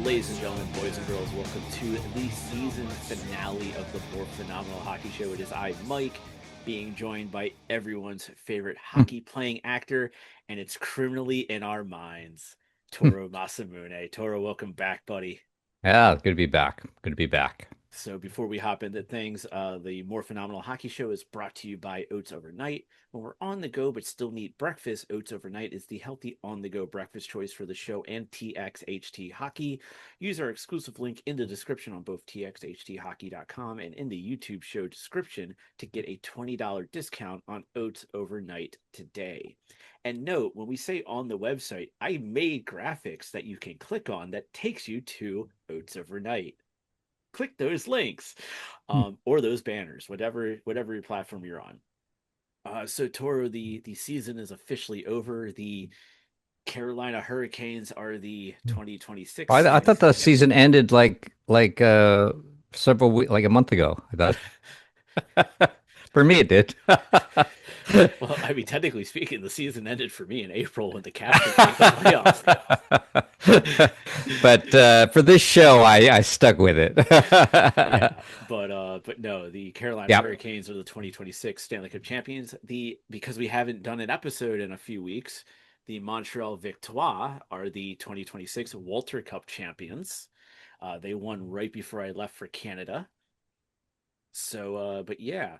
Ladies and gentlemen, boys and girls, welcome to the season finale of the Morphinominal Hockey Show. It is I, Mike, being joined by everyone's favorite hockey-playing actor, and it's criminally in our minds, Tohoru Masamune. Tohoru, welcome back, buddy. Yeah, good to be back. Good to be back. So before we hop into things, the More Phenomenal Hockey Show is brought to you by Oats Overnight. When we're on the go but still need breakfast, Oats Overnight is the healthy on-the-go breakfast choice for the show and TXHT Hockey. Use our exclusive link in the description on both txhthockey.com and in the YouTube show description to get a $20 discount on Oats Overnight today. And note, when we say on the website, I made graphics that you can click on that takes you to Oats Overnight. Click those links or those banners, whatever your platform you're on. So Toro, the season is officially over. The Carolina Hurricanes are the 2026. I thought the season ended like several weeks, like a month ago. I thought. For me, it did. Well, I mean, technically speaking, the season ended for me in April when the Caps made the playoffs. But for this show, I stuck with it. Yeah, but no, the Carolina Hurricanes are the 2026 Stanley Cup champions. Because we haven't done an episode in a few weeks, the Montreal Victoires are the 2026 Walter Cup champions. They won right before I left for Canada. So, but yeah.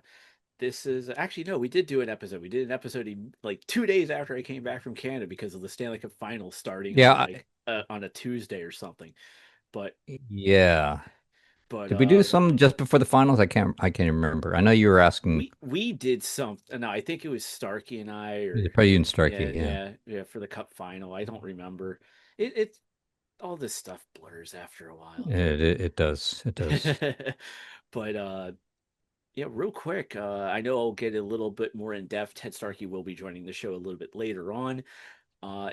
This is actually, no, we did do an episode. We did an episode like 2 days after I came back from Canada because of the Stanley Cup final starting on a Tuesday or something. But yeah, did we do some just before the finals? I can't remember. I know you were asking. We did something. No, I think it was Starkey and I, or probably you and Starkey. Yeah, for the Cup final. I don't remember. It all this stuff blurs after a while. It does. It does. But yeah, real quick, I know I'll get a little bit more in depth. Ted Starkey will be joining the show a little bit later on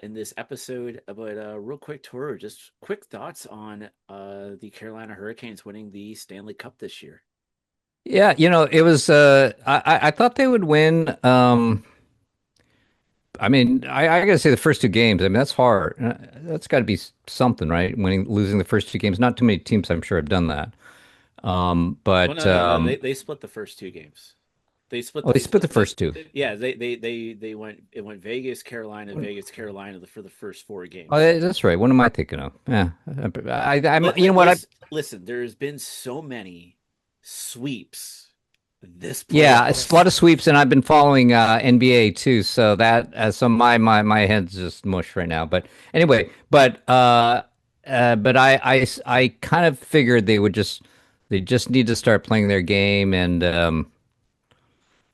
in this episode. But real quick, Toro, just quick thoughts on the Carolina Hurricanes winning the Stanley Cup this year. Yeah, it was. I thought they would win. I mean, I gotta say the first two games. I mean, that's hard. That's got to be something, right? Losing the first two games. Not too many teams, I'm sure, have done that. But no. They split the first two games. They split. They split the first two. Yeah, they went. It went Vegas, Carolina for the first four games. Oh, that's right. What am I thinking of? Yeah, you know what? Listen, there's been so many sweeps. Yeah, it's a lot of sweeps, and I've been following NBA too. So my head's just mush right now. But anyway, but I kind of figured they just need to start playing their game, and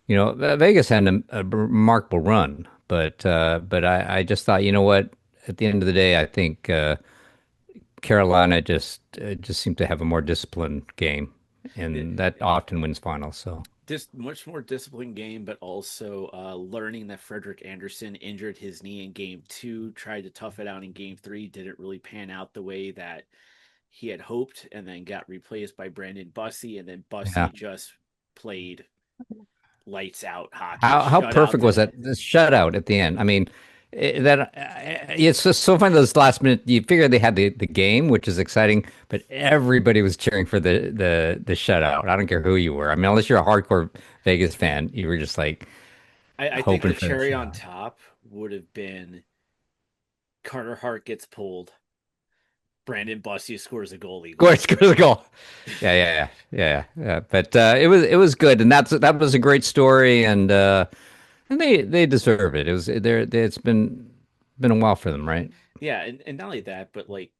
Vegas had a remarkable run, but I just thought, you know what, at the end of the day, I think Carolina just seemed to have a more disciplined game, and that often wins finals. So just much more disciplined game, but also learning that Frederick Anderson injured his knee in game 2, tried to tough it out in game 3, didn't really pan out the way that he had hoped, and then got replaced by Brandon Bussey, and then Bussey just played lights out hockey. How perfect was that? The shutout at the end. I mean, it's just so funny. Those last minute, you figure they had the game, which is exciting, but everybody was cheering for the shutout. I don't care who you were. I mean, unless you're a hardcore Vegas fan, you were just like, I think the cherry on top would have been Carter Hart gets pulled. Brandon Bussey scores a goal. Scores a goal. Yeah. But it was good, and that was a great story, and they deserve it. It's been a while for them, right? Yeah, and not only that, but like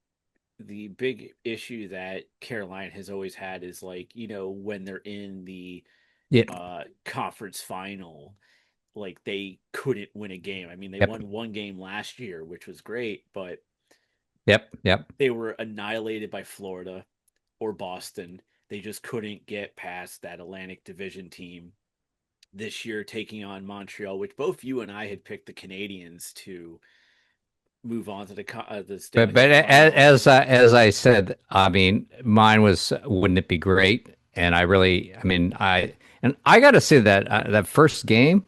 the big issue that Carolina has always had is like, when they're in the conference final, like they couldn't win a game. I mean, they Yep. won one game last year, which was great, but Yep. Yep. they were annihilated by Florida or Boston. They just couldn't get past that Atlantic Division team this year, taking on Montreal, which both you and I had picked the Canadians to move on to the But Stanley Cup final. as I said, I mean, mine was wouldn't it be great? And I really, I mean, I got to say that that first game,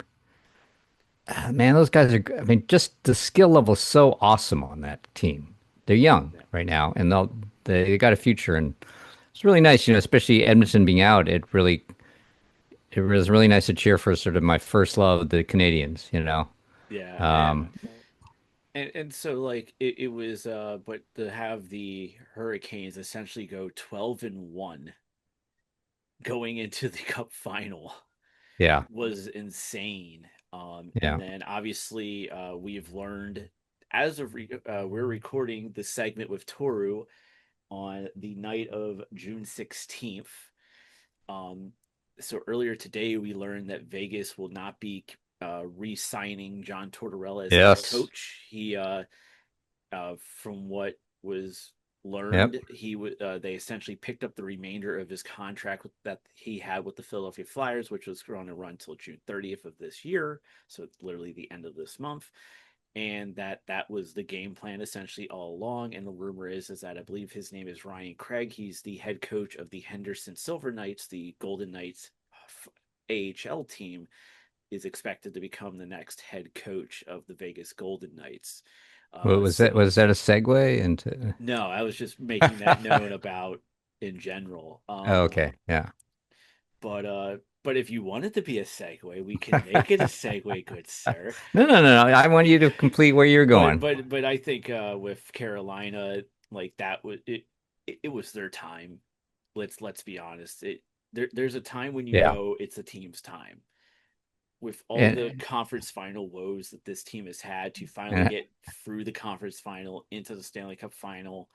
man, those guys are. I mean, just the skill level is so awesome on that team. They're young Yeah. right now, and they got a future, and it's really nice, especially Edmonton being out. It was really nice to cheer for sort of my first love, the Canadians. Yeah, Um, and so like it was but to have the Hurricanes essentially go 12-1 going into the cup final yeah, was insane. And yeah. then obviously we've learned as of we're recording the segment with Toru on the night of June 16th. Um, so earlier today, we learned that Vegas will not be re-signing John Tortorella as head Yes. coach. From what was Yep. learned, they essentially picked up the remainder of his contract that he had with the Philadelphia Flyers, which was going to run until June 30th of this year. So it's literally the end of this month, and that was the game plan essentially all along. And the rumor is that I believe his name is Ryan Craig. He's the head coach of the Henderson Silver Knights, the Golden Knights AHL team, is expected to become the next head coach of the Vegas Golden Knights. What was that? So Was that a segue into? no, I was just making that known about in general. Oh, okay. Yeah. But if you want it to be a segue, we can make it a segue, good sir. No, no, no, no. I want you to complete where you're but going. but but I think with Carolina, like that was it was their time. Let's be honest. There's a time when you Yeah. know it's a team's time. With all the And conference final woes that this team has had to finally and get through the conference final into the Stanley Cup final,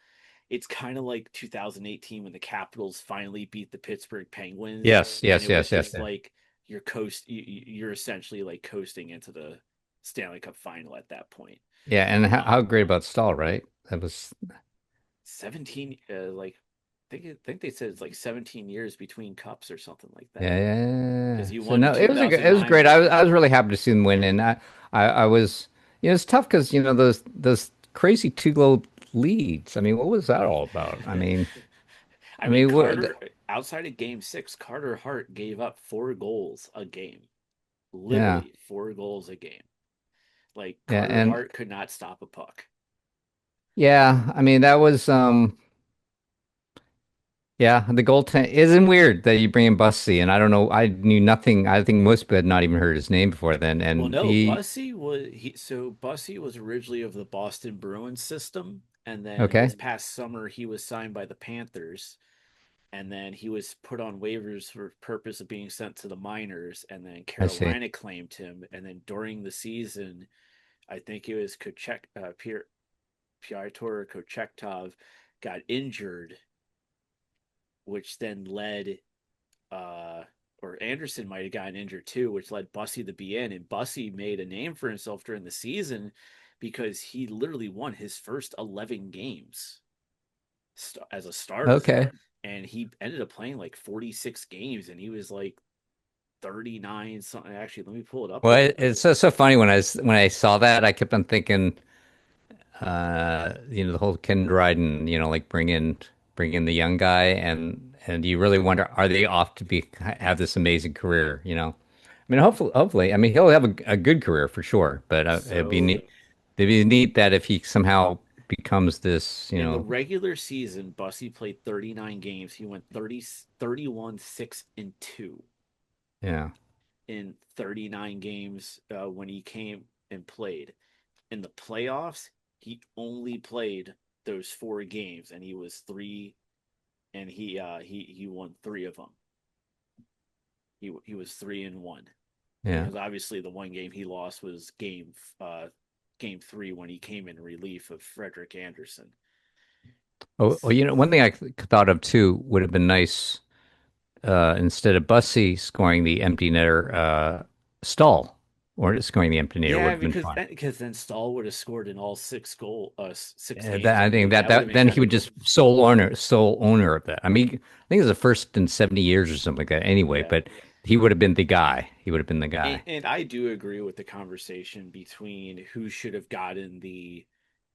it's kind of like 2018 when the Capitals finally beat the Pittsburgh Penguins, yes, and yes, it was yes, yes. just like you're essentially like coasting into the Stanley Cup final at that point. Yeah, and how Um, great about Stahl, right? That was 17 like I think they said it's like 17 years between cups or something like yeah, that yeah, yeah, because yeah. he So won no, it was 2009 great. with I was really happy to see them win, and I was it's tough because those crazy two-goal leads. I mean, what was that all about? I I mean mean, Carter outside of game 6 Carter Hart gave up 4 goals a game, yeah, literally 4 goals a game. Like yeah, Carter and Hart could not stop a puck. yeah. I mean, that was yeah, the goaltend isn't weird that you bring in Bussy, and I don't know. I knew nothing. I think most people had not even heard his name before then, Well, and no, he Bussy was originally of the Boston Bruins system, and then this okay. past summer he was signed by the Panthers, and then he was put on waivers for purpose of being sent to the minors, and then I see. Carolina claimed him, and then during the season, I think it was Pyotr Kochetkov got injured, which then led uh or Anderson might have gotten injured too, which led Bussy to be in. And Bussy made a name for himself during the season because he literally won his first 11 games as a starter. Okay. And he ended up playing like 46 games and he was like 39 something. Actually, let me pull it up Well, real quick. it's so funny when when I saw that, I kept on thinking, the whole Ken Dryden, like bring in the young guy, and you really wonder, are they off to be have this amazing career? I mean, hopefully, I mean, he'll have a good career for sure, but So it'd be neat that if he somehow becomes this, in the regular season, Bussy played 39 games. He went 31 6 and 2 yeah, in 39 games when he came and played. In the playoffs, he only played those 4 games, and he was three, and he won 3 of them. He was 3-1 yeah. because obviously the one game he lost was game 3 when he came in relief of Frederick Anderson. Oh, one thing I thought of too would have been nice instead of Bussy scoring the empty netter, Stahl. or scoring the empty netter would Yeah, have been fun. because then Stahl would have scored in all six That, games. I I think mean, that that would have been then he kind of would cool. just sole owner of that. I mean, I think it was the first in 70 years or something like that. Anyway, Yeah. but he would have been the guy. He would have been the guy. And I do agree with the conversation between who should have gotten the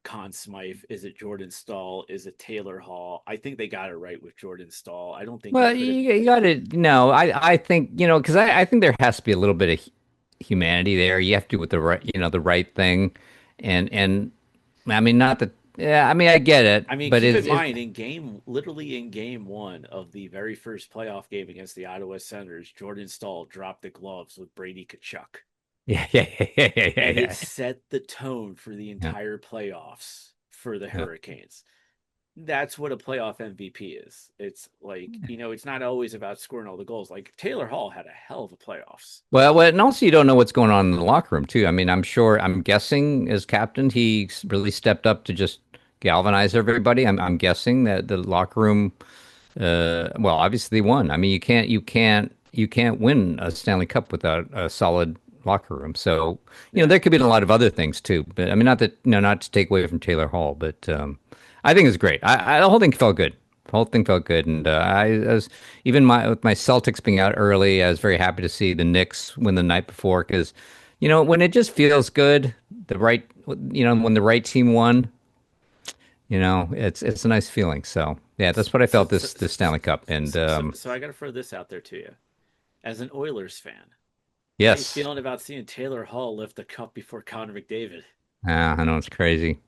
Conn Smythe. Is it Jordan Stahl? Is it Taylor Hall? I think they got it right with Jordan Stahl. I don't think he Well, could have. you got to no. I think because I think there has to be a little bit of humanity there. You have to do with the right the right thing, and I mean not that. Yeah, I mean I get it, I mean, but keep in mind, literally in game one of the very first playoff game against the Ottawa Senators, Jordan Stahl dropped the gloves with Brady Tkachuk, yeah, yeah, yeah, yeah, yeah, and it yeah, set the tone for the yeah. entire playoffs for the Yeah. Hurricanes. That's what a playoff MVP is. It's like, it's not always about scoring all the goals. Like Taylor Hall had a hell of a playoffs. Well, and also you don't know what's going on in the locker room too. I mean, I'm guessing as captain, he really stepped up to just galvanize everybody. I'm guessing that the locker room, well, obviously they won. I mean, you can't win a Stanley Cup without a solid locker room. So, Yeah. there could be a lot of other things too. But I mean, not that, not to take away from Taylor Hall, but I think it's great. The whole thing felt good. The whole thing felt good, and I was even with my Celtics being out early. I was very happy to see the Knicks win the night before because, when it just feels good, when the right team won, it's a nice feeling. So yeah, that's what I So, felt so, this Stanley Cup, and so I got to throw this out there to you. As an Oilers fan, how you yes, feeling about seeing Taylor Hall lift the cup before Connor McDavid? I know it's crazy.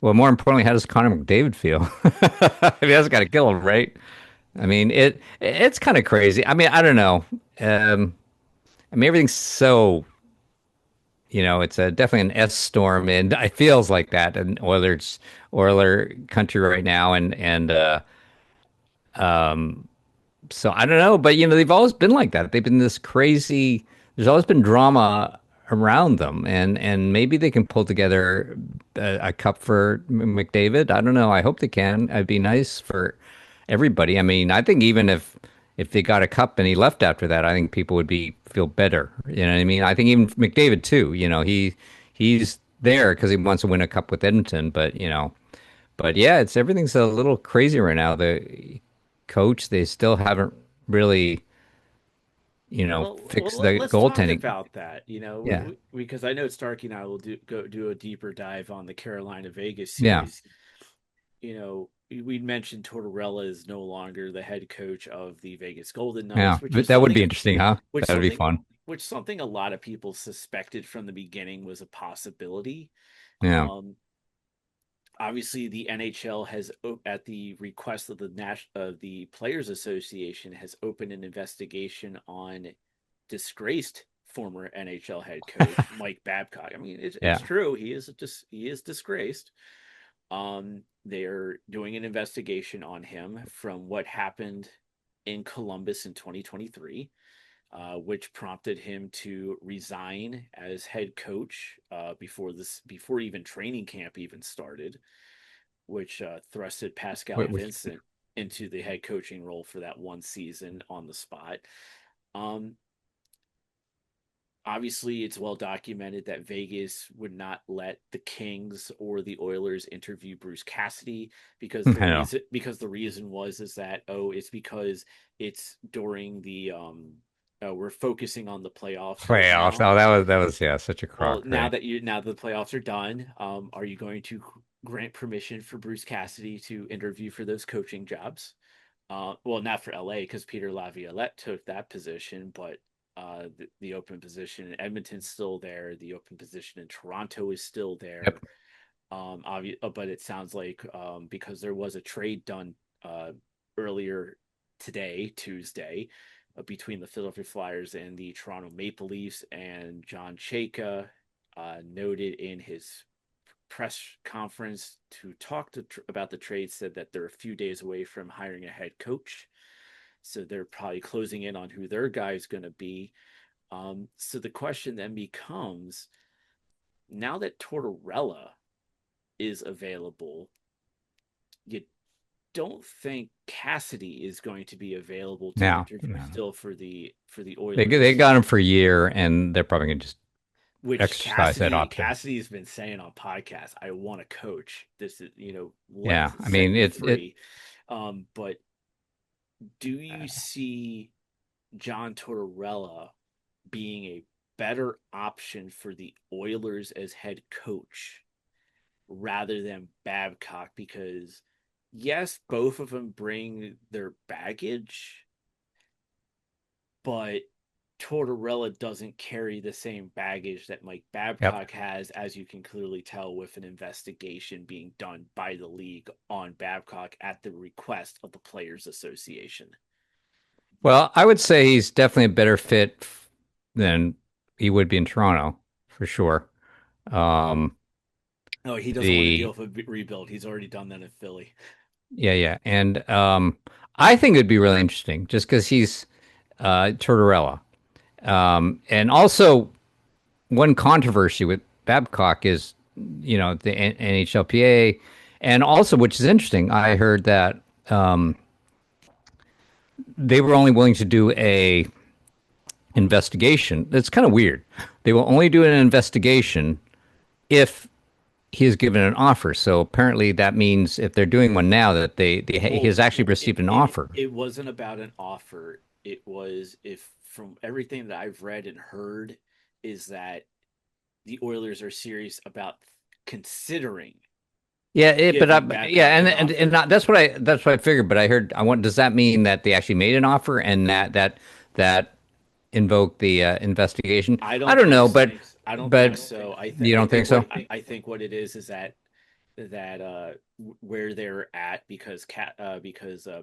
Well, more importantly, how does Connor McDavid feel? I mean, that's got to kill him, right? I mean, it's kind of crazy. I mean, I don't know. I mean, everything's so it's definitely an S storm, and it feels like that in Oiler country right now, and so I don't know, but they've always been like that. They've been this crazy. There's always been drama around them, and maybe they can pull together a cup for McDavid. I don't know. I hope they can. It'd be nice for everybody. I mean, I think even if they got a cup and he left after that, I think people would be feel better. You know what I mean? I think even McDavid too. He's there because he wants to win a cup with Edmonton, but yeah, everything's a little crazy right now. The coach, they still haven't really, fixed the Let's talk goaltending. about that. Yeah, Because I know Starkey and I will do a deeper dive on the Carolina Vegas yeah, series. We mentioned Tortorella is no longer the head coach of the Vegas Golden yeah. Knights, which But is that would something be interesting, huh? which That would be something fun. something a lot of people suspected from the beginning was a possibility. Yeah. Um, Obviously, the NHL has, at the request of the Players Association, has opened an investigation on disgraced former NHL head coach Mike Babcock. I mean, it's Yeah. true. He is disgraced. They're doing an investigation on him from what happened in Columbus in 2023, which prompted him to resign as head coach before even training camp even started, which thrusted Pascal Which, Vincent into the head coaching role for that one season on the spot. Um, Obviously, it's well documented that Vegas would not let the Kings or the Oilers interview Bruce Cassidy I know. because the reason was is that, it's because it's during the we're focusing on the playoffs right Playoffs. now. Oh, that was yeah, such a Well, crock, right? now that the playoffs are done, are you going to grant permission for Bruce Cassidy to interview for those coaching jobs? Well, not for LA because Peter Laviolette took that position, but the open position in Edmonton's still there. The open position in Toronto is still there. Yep. But it sounds like, because there was a trade done earlier today, Tuesday, between the Philadelphia Flyers and the Toronto Maple Leafs, and John Chayka noted in his press conference to talk about the trade, said that they're a few days away from hiring a head coach. So they're probably closing in on who their guy is going to be. So the question then becomes, now that Tortorella is available, you don't think Cassidy is going to be available to No, interview no. still for the They Oilers, got him for a year, and they're probably gonna just which exercise that option. Cassidy's been saying on podcasts, I want to coach. This is, let Yeah, I set mean me it. free. But do you see John Tortorella being a better option for the Oilers as head coach rather than Babcock? Because yes, both of them bring their baggage, but Tortorella doesn't carry the same baggage that Mike Yep. Babcock has, as you can clearly tell with an investigation being done by the league on Babcock at the request of the Players Association. Well, I would say he's definitely a better fit than he would be in Toronto for sure. Um, No, he doesn't want to deal the with a rebuild. He's already done that in Philly. yeah, and I think it'd be really interesting just because he's Tortorella, and also one controversy with Babcock is the NHLPA, and also which is interesting. I heard that they were only willing to do a investigation. It's kind of weird. They will only do an investigation if he is given an offer. So apparently that means if they're doing one now that he Well, has actually received an offer. it wasn't about an offer. It was, if from everything that I've read and heard, is that the Oilers are serious about considering Yeah, giving yeah, Babcock an and offer. not, that's what I figured. But I heard I want. Does that mean that they actually made an offer and that invoked the investigation? I don't know, I don't think but so. you don't think so? I think what it is that where they're at, because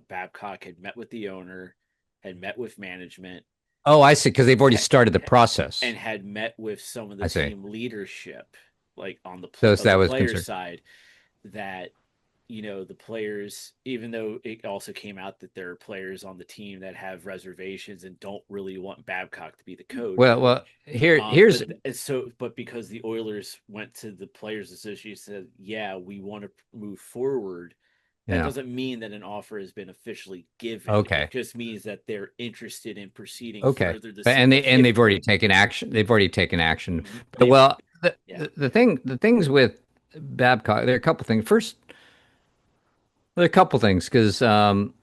Babcock had met with the owner, had met with management, Oh, I see. Because they've already ha- started the process. and had met with some of the I see. team leadership, like on the So of that the was player concerned. side, that the players, even though it also came out that there are players on the team that have reservations and don't really want Babcock to be the coach. Well, here's But because the Oilers went to the Players Association and said, "Yeah, we want to move forward," that yeah. doesn't mean that an offer has been officially given. It Okay. just means that they're interested in proceeding Okay. further to But see if they've already taken action. They've already taken action. But they've well, yeah. the things with Babcock, there are a couple things. First, there are a couple things because um,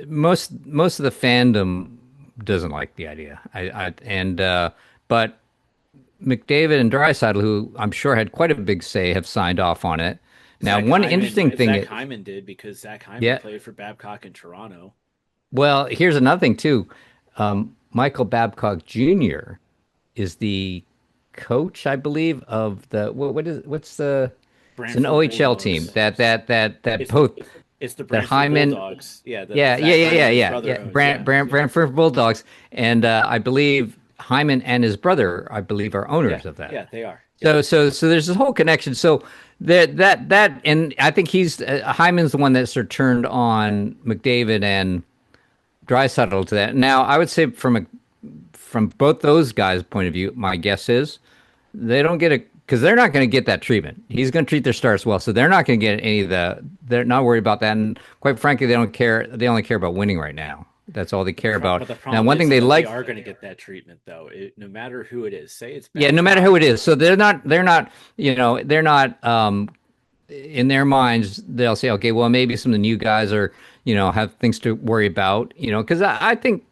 most of the fandom doesn't like the idea. But McDavid and Draisaitl, who I'm sure had quite a big say, have signed off on it. Now, one interesting thing Zach is, Hyman did, because Zach Hyman yeah. played for Babcock in Toronto. Well, here's another thing too. Michael Babcock Jr. is the coach, I believe, of the what's the it's an Brantford OHL team Bulldogs. that It's the both it's the that Brantford Hyman. Bulldogs. Yeah, that Yeah, yeah, Zach yeah, yeah, Hyman's yeah, brother yeah. owns. Yeah, Brantford Bulldogs, and I believe Hyman and his brother, I believe, are yeah, owners of that. yeah. They are. Yep. So there's this whole connection. So and I think he's Hyman's the one that sort of turned on McDavid and Draisaitl to that. Now, I would say from both those guys' point of view, my guess is they don't get a because they're not going to get that treatment. He's going to treat their stars well, so they're not going to get any of the. They're not worried about that, and quite frankly, they don't care. They only care about winning right now. That's all they care about. But the Now, problem one thing is they that they like, are going to get that treatment, though. No matter who it is, say it's yeah, no matter who Babcock. it is, so they're not in their minds. They'll say, okay, well, maybe some of the new guys are, have things to worry about, because I think,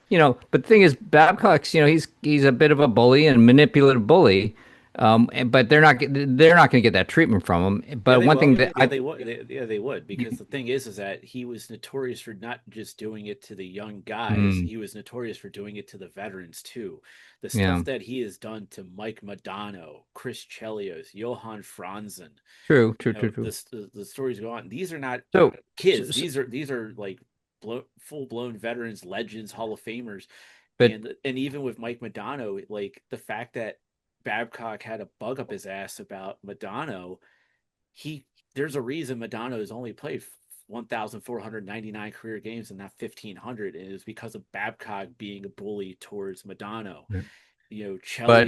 but the thing is, Babcock's, he's a bit of a bully and manipulative bully. But they're not going to get that treatment from him. Yeah, But they one will. thing that Yeah, they would. They would, because the thing is that he was notorious for not just doing it to the young guys. mm, He was notorious for doing it to the veterans too. The yeah, stuff that he has done to Mike Modano, Chris Chelios, Johan Franzen, true, true, true, true. the stories go on. These are not So, kids. so, so These are like full blown veterans, legends, Hall of Famers, but and even with Mike Modano, like the fact that Babcock had a bug up his ass about Modano, he there's a reason Madonna has only played 1,499 career games and not 1,500, and it was because of Babcock being a bully towards Madonna. but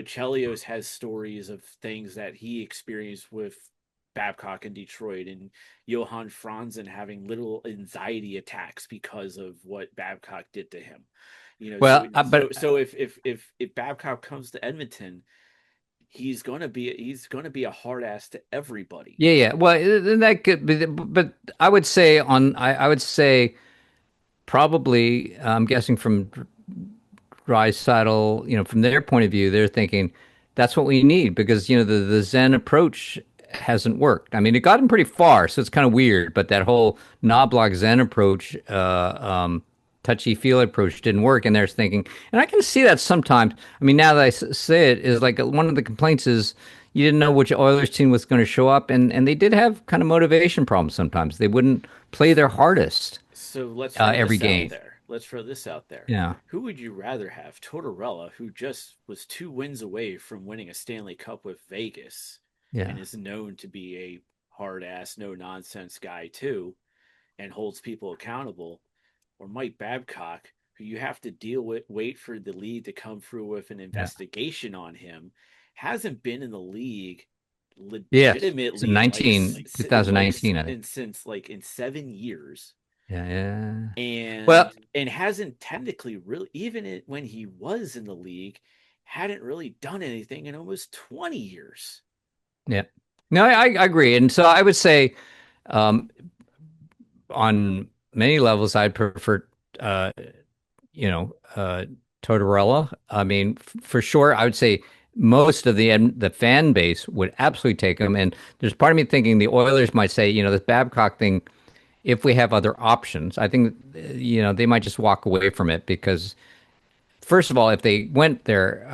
Chelios has stories of things that he experienced with Babcock in Detroit and Johan Franzen having little anxiety attacks because of what Babcock did to him. Well, So if Babcock comes to Edmonton, he's gonna be a hard ass to everybody. yeah, yeah. Well, then that could be, but I would say I would say probably, I'm guessing from Drysdale, from their point of view, they're thinking that's what we need because the Zen approach hasn't worked. I mean, it got him pretty far, so it's kind of weird. But that whole Knobloch Zen approach, touchy feel approach, didn't work, and they're thinking, and I can see that sometimes. I mean, now that I say it, is like one of the complaints is you didn't know which Oilers team was going to show up, and they did have kind of motivation problems sometimes. They wouldn't play their hardest So let's throw every this out game. there. Let's throw this out there. Yeah, Who would you rather have? Tortorella, who just was 2 wins away from winning a Stanley Cup with Vegas yeah. and is known to be a hard ass, no nonsense guy too, and holds people accountable, or Mike Babcock, who you have to deal with, wait for the league to come through with an Yeah. investigation on him, hasn't been in the league Yes. It's in legitimately in 2019, I think. since like in 7 years, Yeah, yeah. Well, and hasn't technically really when he was in the league hadn't really done anything in almost 20 years. yeah. No, I agree. And so I would say, um, on many levels, I'd prefer, uh, you know, uh, Tortorella. I mean, for sure, I would say most of the fan base would absolutely take him. And there's part of me thinking the Oilers might say, this Babcock thing, if we have other options, I think, they might just walk away from it because, first of all, if they went there,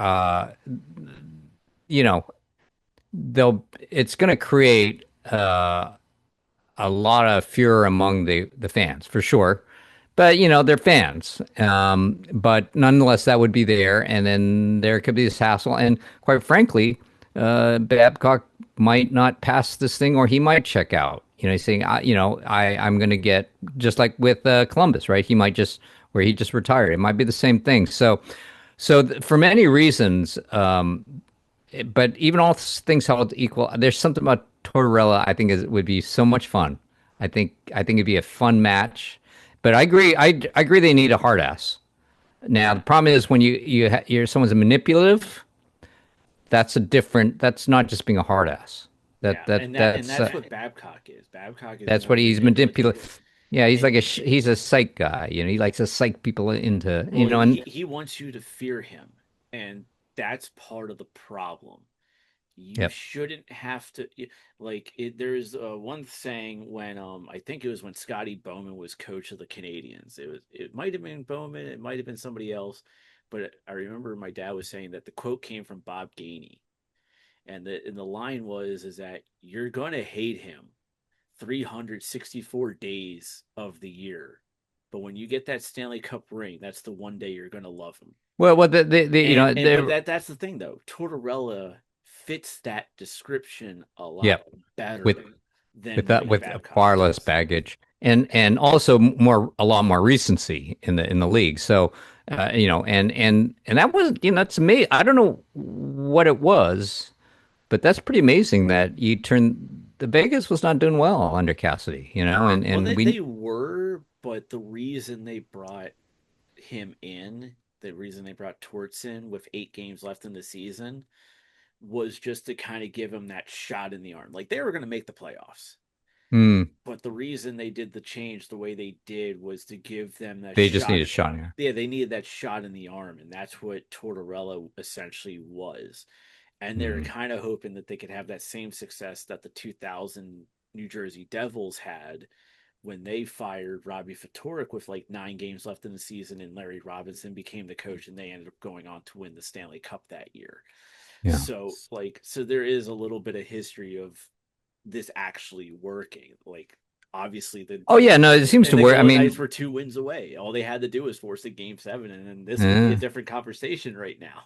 you know, it's going to create a lot of furor among the fans for sure. But they're fans. But nonetheless, that would be there, and then there could be this hassle. And quite frankly, Babcock might not pass this thing, or he might check out. He's saying, I'm going to get just like with Columbus, right? He might just where he just retired. It might be the same thing. So for many reasons, but even all things held equal, there's something about Tortorella I think would be so much fun. I think it'd be a fun match. But I agree. I agree they need a hard ass. Now the problem is when you're someone's manipulative. That's a different. That's not just being a hard ass. Yeah, and That's that's what Babcock is. Babcock is that's more what he's manipulative. manipulative. Yeah, he's like And he's a psych guy. He likes to psych people into well, and he wants you to fear him, and that's part of the problem. You yep. shouldn't have to like it. There's one saying when I think it was when Scotty Bowman was coach of the Canadians. It might have been Bowman, it might have been somebody else, but I remember my dad was saying that the quote came from Bob Gainey, and the line was is that you're gonna hate him 364 days of the year, but when you get that Stanley Cup ring, that's the one day you're gonna love him. Well, what the And but they're that's the thing though. Tortorella fits that description a lot yep with better than with that Mike with Babcock far less does. baggage and also a lot more recency in the league. So and that was that's amazing. I don't know what it was, but that's pretty amazing that you turned the Vegas was not doing well under Cassidy. And Well, and they we were, but the reason they brought him in, the reason they brought Torts in with 8 games left in the season, was just to kind of give him that shot in the arm. Like they were going to make the playoffs. hmm, But the reason they did the change the way they did was to give them that they just shot. need a shot here. Yeah, they needed that shot in the arm, and that's what Tortorella essentially was. And they're Hmm. kind of hoping that they could have that same success that the 2000 New Jersey Devils had when they fired Robbie Fatorik with like 9 games left in the season, and Larry Robinson became the coach, and they ended up going on to win the Stanley Cup that year. Yeah. So there is a little bit of history of this actually working. Like obviously the Oh yeah, no, it seems to and the work. I Golden Knights mean, were 2 wins away. All they had to do was force a game 7, and then this would be a eh, different conversation right now.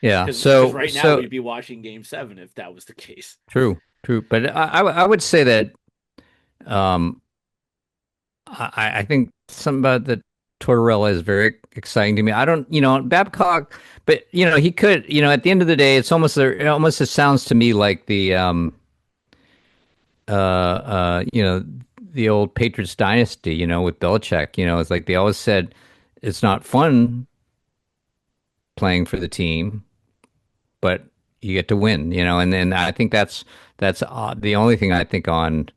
yeah. Because So right now so we'd be watching game 7 if that was the case. true, true. But I would say that um I think something about the Tortorella is very exciting to me. I don't, Babcock, but he could, at the end of the day, it almost it sounds to me like the old Patriots dynasty, with Belichick. It's like they always said it's not fun playing for the team, but you get to win, and then I think that's the only thing I think on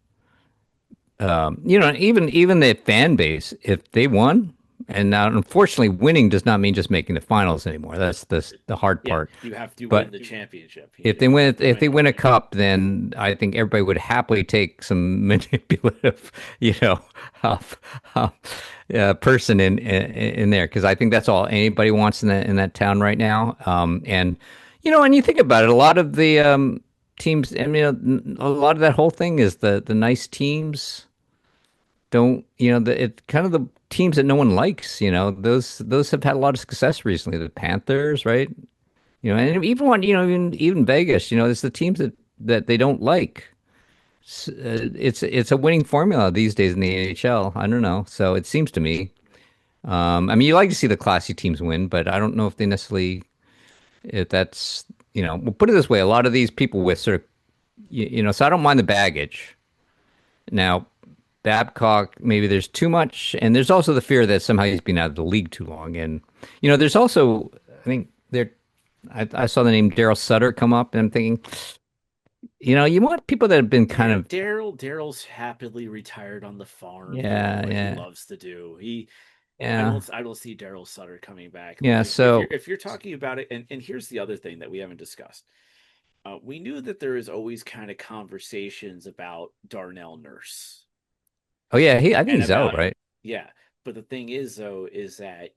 even the fan base, if they won, and now unfortunately, winning does not mean just making the finals anymore. That's the hard Yeah, part. you have to win But the championship. if Right. they win a cup, then I think everybody would happily take some manipulative, you know, uh, uh, person in there because I think that's all anybody wants in that town right now. And and you think about it, a lot of the teams. I mean, a lot of that whole thing is the nice teams don't it kind of the teams that no one likes. Those have had a lot of success recently. The Panthers, right? And even when even Vegas, it's the teams that they don't like. It's a winning formula these days in the NHL. I don't know. So it seems to me. I mean, you like to see the classy teams win, but I don't know if they necessarily if that's We'll put it this way: a lot of these people with sort of so I don't mind the baggage. Now, Babcock, maybe there's too much, and there's also the fear that somehow he's been out of the league too long. And there's also, I think there, I saw the name Daryl Sutter come up, and I'm thinking, you want people that have been kind of, Daryl's happily retired on the farm doing yeah, what he yeah, loves to do. yeah, I don't see Daryl Sutter coming back. But yeah. So, if you're talking about it, and here's the other thing that we haven't discussed. We knew that there is always kind of conversations about Darnell Nurse oh yeah, I think and he's out, about right? yeah. But the thing is though, is that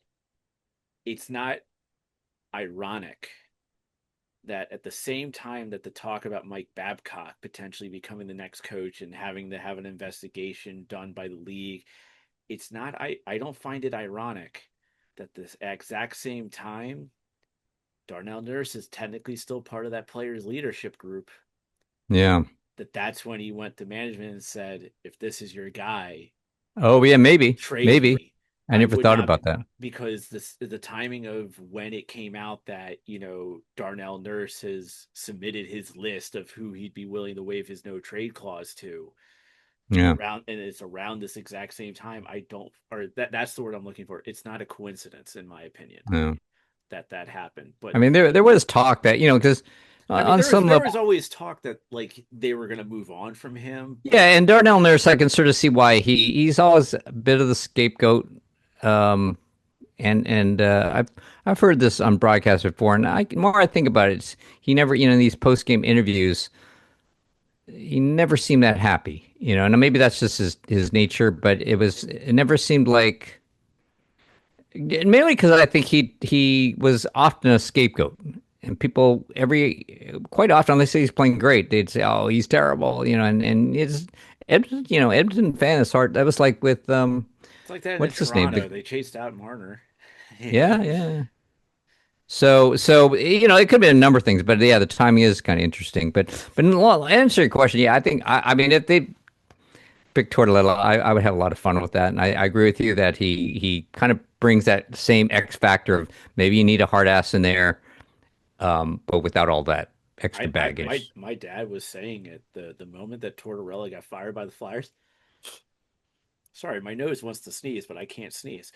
it's not ironic that at the same time that the talk about Mike Babcock potentially becoming the next coach and having to have an investigation done by the league, it's not I don't find it ironic that this exact same time Darnell Nurse is technically still part of that players leadership group, Yeah. that's when he went to management and said, if this is your guy, Oh yeah, trade maybe. me. I I never would thought not, about that. because the timing of when it came out that Darnell Nurse has submitted his list of who he'd be willing to waive his no trade clause to Yeah. around, and it's around this exact same time. I don't, or that's the word I'm looking for. It's not a coincidence, in my opinion, Yeah. that happened. But I mean, there was talk that because I mean, on some there level. was always talk that like they were gonna move on from him, Yeah, but and Darnell Nurse, I can sort of see why he's always a bit of the scapegoat. Um, and I've heard this on broadcast before, and the more I think about it, he never, in these post game interviews, he never seemed that happy. And maybe that's just his nature, but it never seemed like, mainly because I think he was often a scapegoat. And people quite often they say he's playing great, they'd say, "Oh, he's terrible," and it's Edmonton, Edmonton fan is hard. That was like with it's like that in what's his name? Toronto. They chased out Marner. Yeah, yeah. So it could be a number of things, but yeah, the timing is kind of interesting. But in answer your question, yeah, I mean if they pick Tortorella, I would have a lot of fun with that, and I agree with you that he kind of brings that same X factor of maybe you need a hard ass in there, but without all that extra baggage. My dad was saying it the moment that Tortorella got fired by the Flyers. Sorry, my nose wants to sneeze, but I can't sneeze.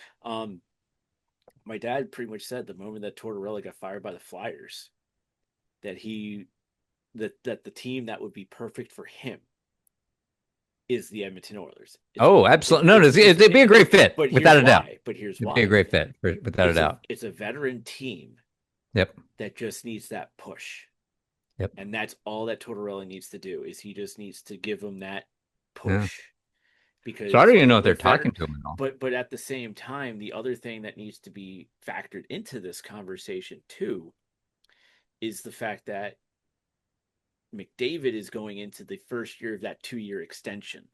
My dad pretty much said the moment that Tortorella got fired by the Flyers, that that the team that would be perfect for him is the Edmonton Oilers. Oh, absolutely. No, no, it'd be a great fit, But without here's a doubt. why. But here's It'd be a why. great fit, without a doubt. It's a veteran team Yep, that just needs that push. yep, And that's all that Tortorella needs to do, is he just needs to give them that yeah. push. So I Because don't even know if they're with veteran, talking to him at all. but at the same time, the other thing that needs to be factored into this conversation too is the fact that McDavid is going into the first year of that 2 year extension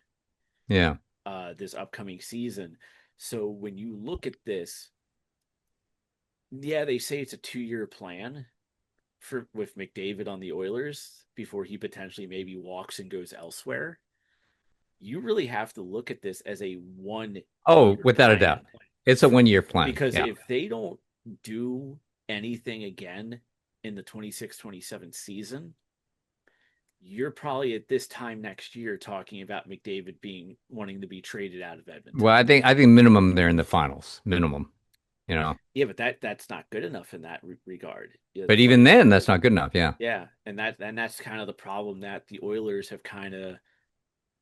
Yeah, this upcoming season. So when you look at this, yeah, they say it's a 2 year plan for with McDavid on the Oilers before he potentially maybe walks and goes elsewhere. You really have to look at this as a one oh, year without a doubt. plan. It's a 1 year plan. Because Yeah. if they don't do anything again in the 26-27 season, you're probably at this time next year talking about McDavid being wanting to be traded out of Edmonton. Well, I think minimum they're in the finals, minimum, you know. Yeah, but that's not good enough in that regard. But It's even like, then, that's not good enough. Yeah. yeah, and that's kind of the problem that the Oilers have kind of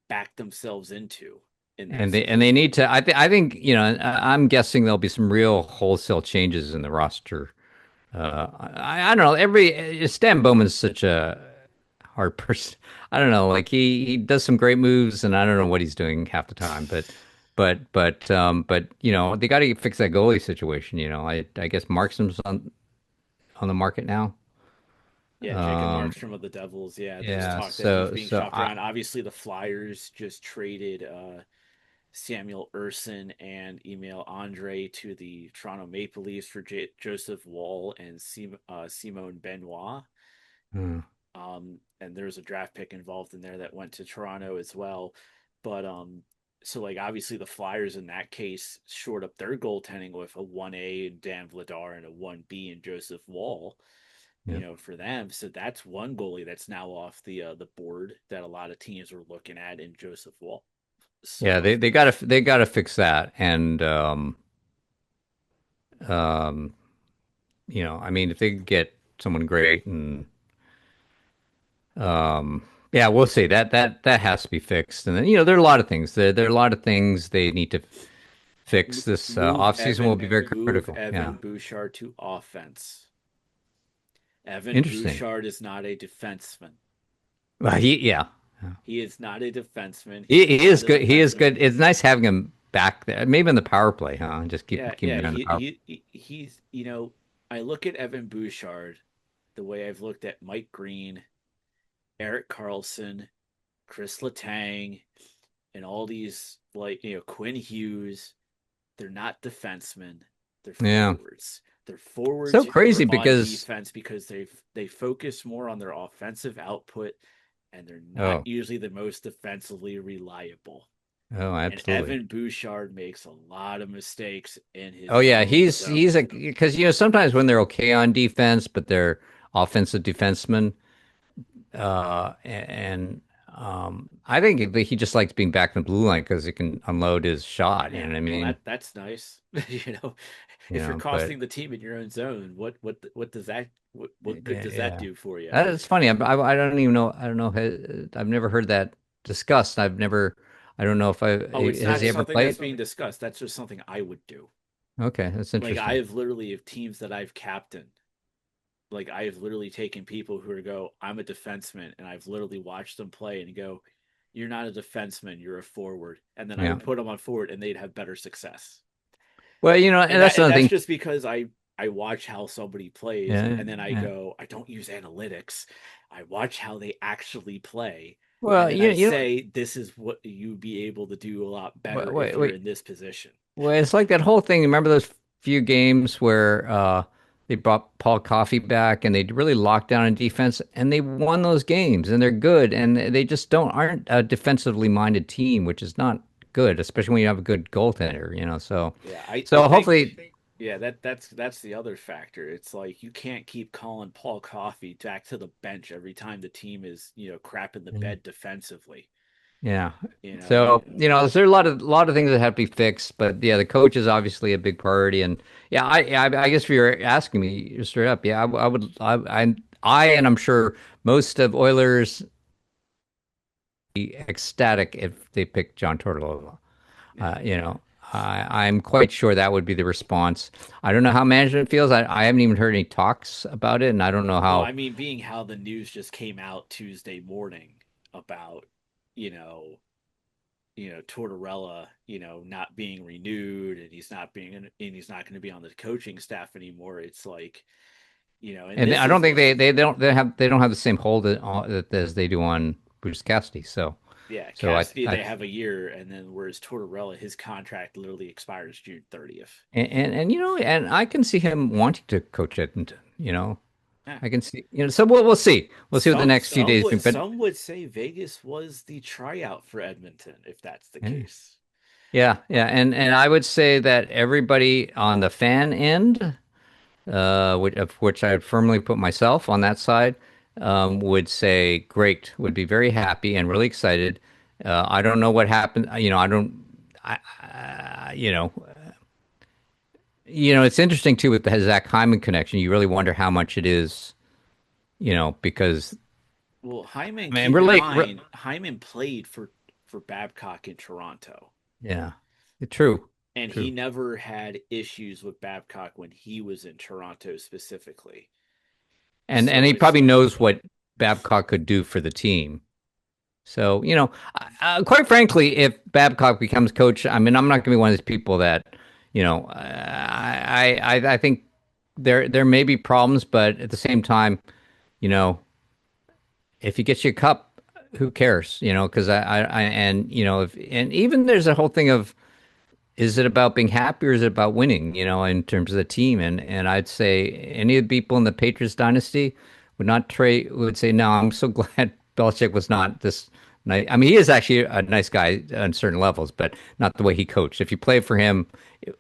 backed themselves into in that And they situation. need to. I think I'm guessing there'll be some real wholesale changes in the roster. I don't know. Stan Bowman's such a hard person. I don't know. Like he does some great moves, and I don't know what he's doing half the time. But they got to fix that goalie situation. I guess Markstrom's on the market now. Yeah, Jacob Um, Markstrom of the Devils. Yeah, there's yeah. talk that he's So being so shopped I around. Obviously, the Flyers just traded Samuel Urson and Emil Andre to the Toronto Maple Leafs for Joseph Wall and Simone Benoit. hmm, And there's a draft pick involved in there that went to Toronto as well. But so like obviously the Flyers in that case shored up their goaltending with a 1A in Dan Vladar and a 1B in Joseph Wall, yeah. for them. So that's one goalie that's now off the board that a lot of teams were looking at in Joseph Wall. Yeah, So they gotta fix that. And um, I mean, if they could get someone great and yeah, we'll see. That has to be fixed. And then, there are a lot of things. There are a lot of things they need to fix. This offseason will be very Move critical. Yeah. Evan Bouchard to offense. Evan Interesting. Bouchard is not a defenseman. Well, yeah. He is not a defenseman. He He, is he is not a good. He is defenseman. good. It's nice having him back there. Maybe in the power play, huh? Just Yeah, keep him yeah. there in the power. He's I look at Evan Bouchard the way I've looked at Mike Green, Eric Carlson, Chris Letang, and all these like Quinn Hughes. They're not defensemen. They're Yeah. forwards. They're forwards So who crazy are on because defense because they focus more on their offensive output, and they're not oh usually the most defensively reliable. oh And absolutely. Evan Bouchard makes a lot of mistakes in Oh his yeah, own he's a zone. because sometimes when they're okay on defense, but they're offensive defensemen, and I think he just likes being back in the blue line because he can unload his shot. You Yeah, know what I well mean? that's nice. You If you're know, but costing the team in your own zone, what does that what good yeah, does that yeah. do for you? That's funny. I don't even know. I don't know. I've never heard that discussed. I don't know if I Oh, it's has not he ever something that's played? being discussed. That's just something I would do. Okay, that's Like interesting. I've literally of teams that I've captained. Like I've literally taken people who are go, I'm a defenseman, and I've literally watched them play and go, you're not a defenseman, you're a forward, and then I Yeah. would put them on forward, and they'd have better success. Well, and And that's that's another thing. just because I watch how somebody plays, Yeah. and then I Yeah. go, I don't use analytics. I watch how they actually play, and Well, then I you know, say, this is what you'd be able to do a lot better wait, if you're wait. in this position. Well, it's like that whole thing. Remember those few games where they brought Paul Coffey back and they really locked down in defense and they won those games and they're good and they just aren't a defensively minded team, which is not good, especially when you have a good goaltender. So Yeah, I so think hopefully, yeah, that's the other factor. It's like you can't keep calling Paul Coffey back to the bench every time the team is, crap in the bed defensively. yeah. You know, So there are a lot of things that have to be fixed, but yeah, the coach is obviously a big priority, and yeah, I guess if you're asking me straight up, yeah, I would and I'm sure most of Oilers be ecstatic if they pick John Tortorella. yeah. You know, I'm quite sure that would be the response. I don't know how management feels. I haven't even heard any talks about it, and I don't know Well, how. I mean, being how the news just came out Tuesday morning about, you know, Tortorella, not being renewed and he's not going to be on the coaching staff anymore. It's like, and And this I don't is think they don't have the same hold as they do on Bruce Cassidy. yeah, So Cassidy they have a year, and then whereas Tortorella his contract literally expires June 30th. and I can see him wanting to coach Edmonton. Yeah. I can see so we'll see. We'll see what the Some next few some days would bring. But some would say Vegas was the tryout for Edmonton if that's the yeah, case. yeah, and I would say that everybody on the fan end, of which I would firmly put myself on that side, would say great, would be very happy and really excited. I don't know what happened. I don't. I it's interesting too with the Zach Hyman connection. You really wonder how much it is, because Well, Hyman, I mean, keep in really, mind, Hyman played for Babcock in Toronto, yeah, true, and he true. never had issues with Babcock when he was in Toronto specifically. And So he it's probably like, knows what Babcock could do for the team. So, quite frankly, if Babcock becomes coach, I mean, I'm not going to be one of these people that, I think there may be problems, but at the same time, you know, if he gets you a cup, who cares? Because and if and even there's a whole thing of, is it about being happy or is it about winning? In terms of the team, and I'd say any of the people in the Patriots dynasty would say no. I'm so glad Belichick was not this nice. I mean, he is actually a nice guy on certain levels, but not the way he coached. If you play for him,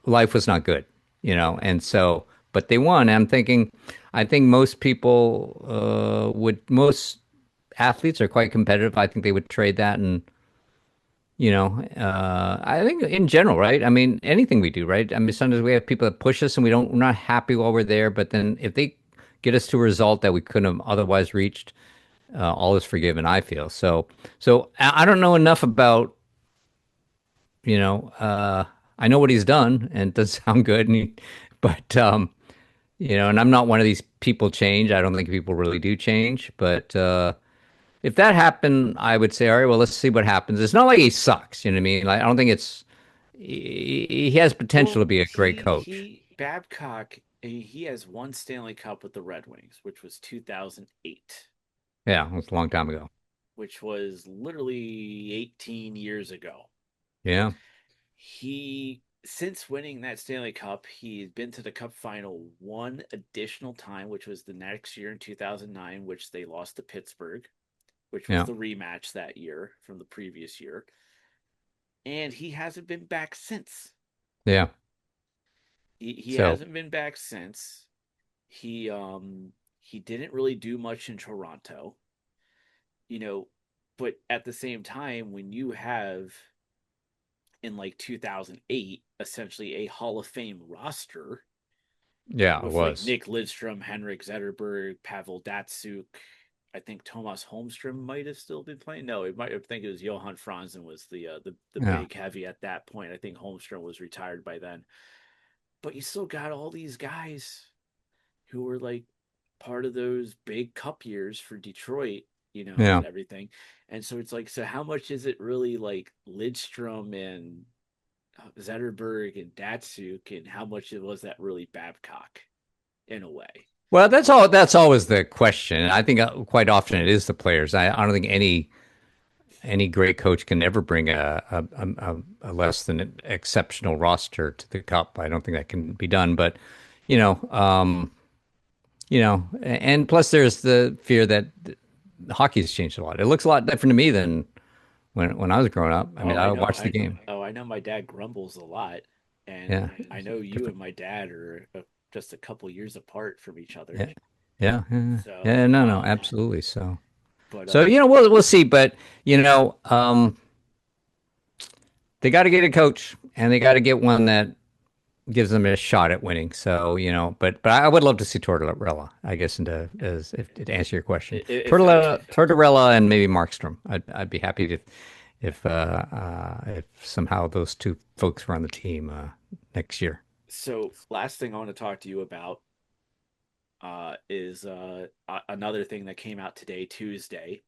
life was not good. And so, but they won. And I'm thinking, I think most people most athletes are quite competitive. I think they would trade that and I think in general, right? I mean, anything we do, right? I mean, sometimes we have people that push us and we're not happy while we're there, but then if they get us to a result that we couldn't have otherwise reached, all is forgiven, I feel. So I don't know enough about, you know, uh, I know what he's done and it does sound good. But, and I'm not one of these people change. I don't think people really do change, but, if that happened, I would say, all right, well, let's see what happens. It's not like he sucks. You know what I mean? Like, I don't think he has potential to well, be a great coach. he Babcock, he has one Stanley Cup with the Red Wings, which was 2008, Yeah, it was a long time ago. which was literally 18 years ago. Yeah, He Since winning that Stanley Cup, he's been to the Cup final one additional time, which was the next year in 2009, which they lost to Pittsburgh, which was yeah, the rematch that year from the previous year. And he hasn't been back since. yeah. He So, hasn't been back since. He didn't really do much in Toronto, you know, but at the same time, when you have in like 2008 essentially a Hall of Fame roster yeah, it with like was. Nick Lidstrom, Henrik Zetterberg, Pavel Datsuk. I think Thomas Holmstrom might have still been playing. No, it might. I think it was Johan Franzen was the Yeah, big heavy at that point. I think Holmstrom was retired by then. But you still got all these guys who were like part of those big cup years for Detroit, yeah. and everything. And so it's like, so how much is it really like Lidstrom and Zetterberg and Datsuk, and how much was that really Babcock in a way? Well, that's all. That's always the question. I think quite often it is the players. I don't think any great coach can ever bring a less than exceptional roster to the cup. I don't think that can be done. But you know, um, and plus there's the fear that hockey's changed a lot. It looks a lot different to me than when I was growing up. I Oh, mean, I I know. watched the game. I know my dad grumbles a lot, and Yeah, I know it's you and different. my dad are just a couple years apart from each other. Yeah, yeah, yeah, yeah. So, No, no, absolutely. So, but so we'll see. But they got to get a coach, and they got to get one that gives them a shot at winning. So, but I would love to see Tortorella, I guess, as if to answer your question, if I Tortorella, and maybe Markstrom. I'd be happy to if somehow those two folks were on the team next year. so last thing I want to talk to you about is another thing that came out today, Tuesday,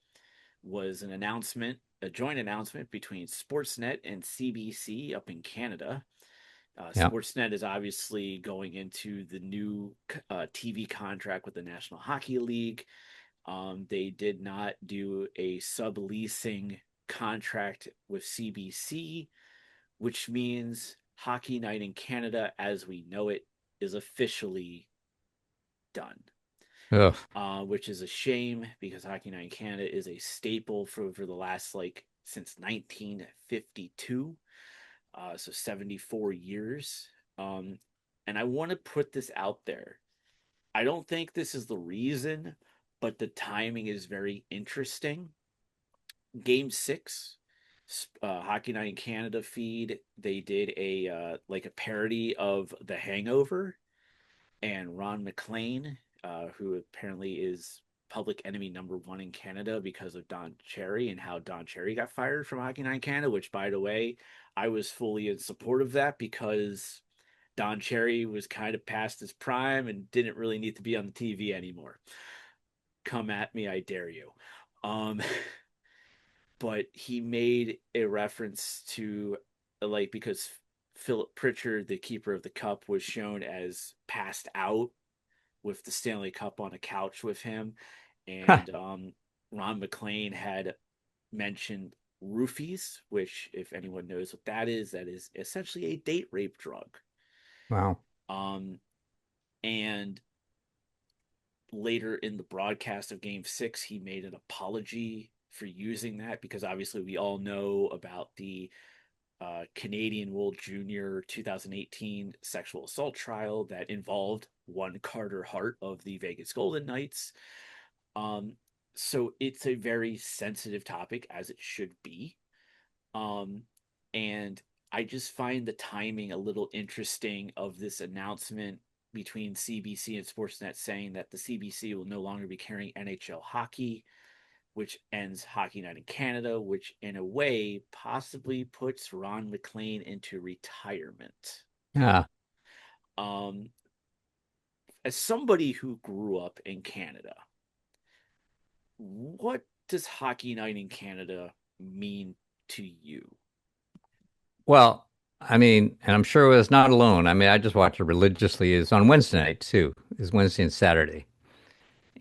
was a joint announcement between Sportsnet and CBC up in Canada. Yeah, Sportsnet is obviously going into the new TV contract with the National Hockey League. They did not do a subleasing contract with CBC, which means Hockey Night in Canada, as we know it, is officially done. ugh, Which is a shame because Hockey Night in Canada is a staple for the last like since 1952, so 74 years. Um, and I want to put this out there. I don't think this is the reason, but the timing is very interesting. Game six, Hockey Night in Canada feed, they did a like a parody of The Hangover, and Ron McLean, who apparently is public enemy number one in Canada because of Don Cherry and how Don Cherry got fired from Hockey Night in Canada, which, by the way, I was fully in support of that because Don Cherry was kind of past his prime and didn't really need to be on the TV anymore. Come at me, I dare you. Um, but he made a reference to, like, because Philip Pritchard, the keeper of the cup, was shown as passed out with the Stanley Cup on a couch with him, Huh. and Ron McLean had mentioned roofies, which, if anyone knows what that is essentially a date rape drug. Wow. Um, and later in the broadcast of Game Six, he made an apology for using that because obviously we all know about the Canadian World Junior 2018 sexual assault trial that involved one Carter Hart of the Vegas Golden Knights. Um, so it's a very sensitive topic, as it should be. Um, and I just find the timing a little interesting of this announcement between CBC and Sportsnet saying that the CBC will no longer be carrying NHL hockey, which ends Hockey Night in Canada, which in a way possibly puts Ron McLean into retirement. Yeah. Um, as somebody who grew up in Canada, what does Hockey Night in Canada mean to you? Well, I mean, and I'm sure it was not alone. I mean, I just watch it religiously. It's on Wednesday night too. It's Wednesday and Saturday.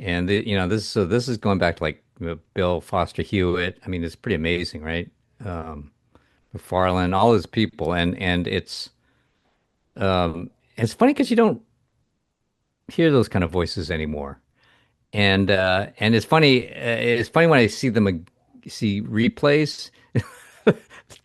And this is going back to like Bill Foster Hewitt. I mean, it's pretty amazing, right? Um, McFarland, all those people, and it's funny because you don't hear those kind of voices anymore. And it's funny when I see them see replays.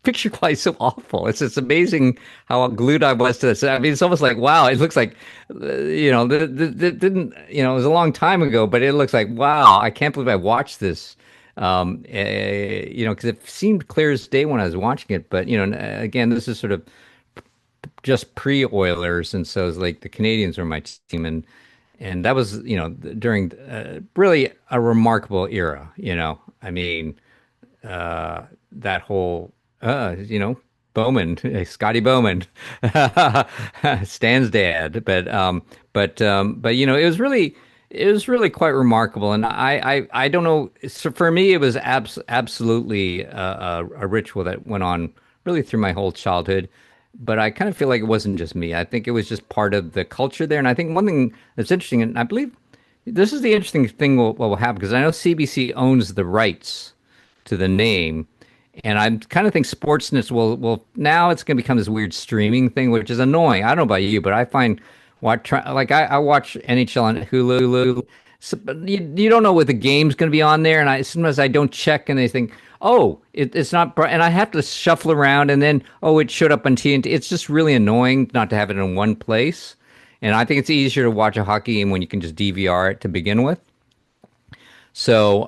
Picture quality is so awful. It's amazing how glued I was to this. I mean, it's almost like wow. It looks like didn't it was a long time ago, but it looks like wow. I can't believe I watched this. Because it seemed clear as day when I was watching it. But again, this is sort of just pre Oilers, and so it's like the Canadians were my team, and that was during really a remarkable era. I mean that whole Bowman, Scotty Bowman, Stan's dad, but it was really quite remarkable, and I don't know. So for me, it was absolutely a ritual that went on really through my whole childhood. But I kind of feel like it wasn't just me. I think it was just part of the culture there. And I think one thing that's interesting, and I believe this is the interesting thing what will happen, because I know CBC owns the rights to the name. And I kind of think Sportsnet will now it's going to become this weird streaming thing, which is annoying. I don't know about you, but I find I watch NHL on Hulu. So, but you don't know what the game's going to be on there, and sometimes I don't check, and they think, oh, it's not, and I have to shuffle around, and then oh, it showed up on TNT. It's just really annoying not to have it in one place. And I think it's easier to watch a hockey game when you can just DVR it to begin with. So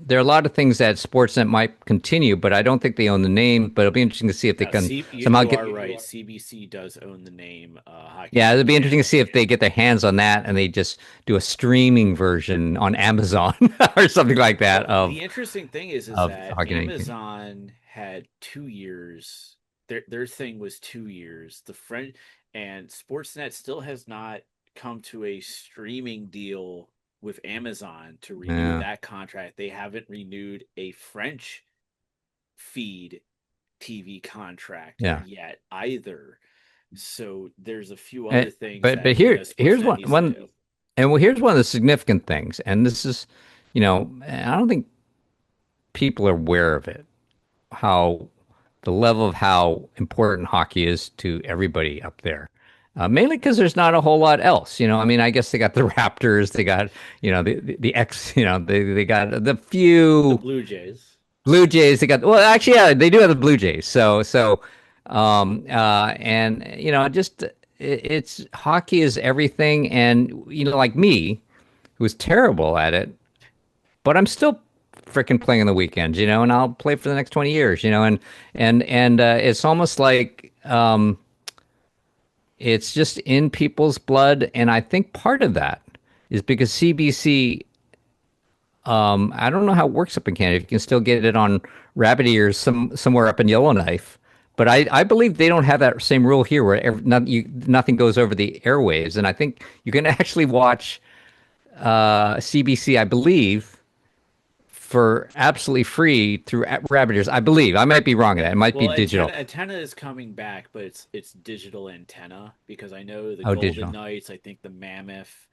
there are a lot of things that Sportsnet might continue, but I don't think they own the name. But it'll be interesting to see if they can somehow You get. are right. CBC does own the name Hockey Yeah, Night it'll in be interesting to see Canada. if they get their hands on that and they just do a streaming version on Amazon or something like that Well, of the interesting thing is of that Hockey Night. Amazon had 2 years. Their thing was 2 years. The French and Sportsnet still has not come to a streaming deal with Amazon to renew Yeah, that contract. They haven't renewed a French feed TV contract yeah. yet either. So there's a few other And, things but that here's Sportsnet needs to do. here's one of the significant things, and this is, I don't think people are aware of it. How the level of how important hockey is to everybody up there. Mainly because there's not a whole lot else, I mean, I guess they got the Raptors, they got the X, they got the The few Blue Jays. Blue Jays. They got well, actually, yeah, they do have the Blue Jays. And just it's hockey is everything, and like me, who was terrible at it. but I'm still freaking playing on the weekends, and I'll play for the next 20 years, and it's almost like it's just in people's blood, and I think part of that is because CBC. I don't know how it works up in Canada. If you can still get it on Rabbit Ears somewhere up in Yellowknife, but I believe they don't have that same rule here where nothing goes over the airwaves, and I think you can actually watch CBC, I believe, for absolutely free through Rabbit Ears. I believe. I might be wrong on that. It might be Well, digital. antenna is coming back, but it's digital antenna because I know the Oh, Golden digital. Knights, I think the Mammoth,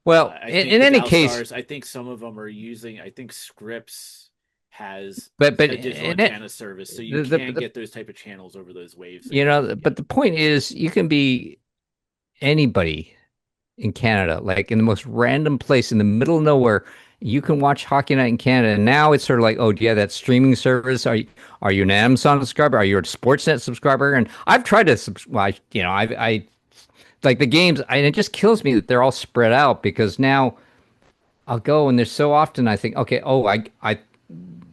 Well, I in, think in the any case, Downstars, I think some of them are using, I think Scripps has but a digital in it, antenna service, so you the can get those type of channels over those waves that you can't but get. the point is, you can be anybody in Canada, like in the most random place in the middle of nowhere. You can watch Hockey Night in Canada. And now it's sort of like, oh, do you have that streaming service? Are you an Amazon subscriber? Are you a Sportsnet subscriber? And I've tried to, well, I like the games, and it just kills me that they're all spread out because now I'll go and there's so often I think, okay, oh,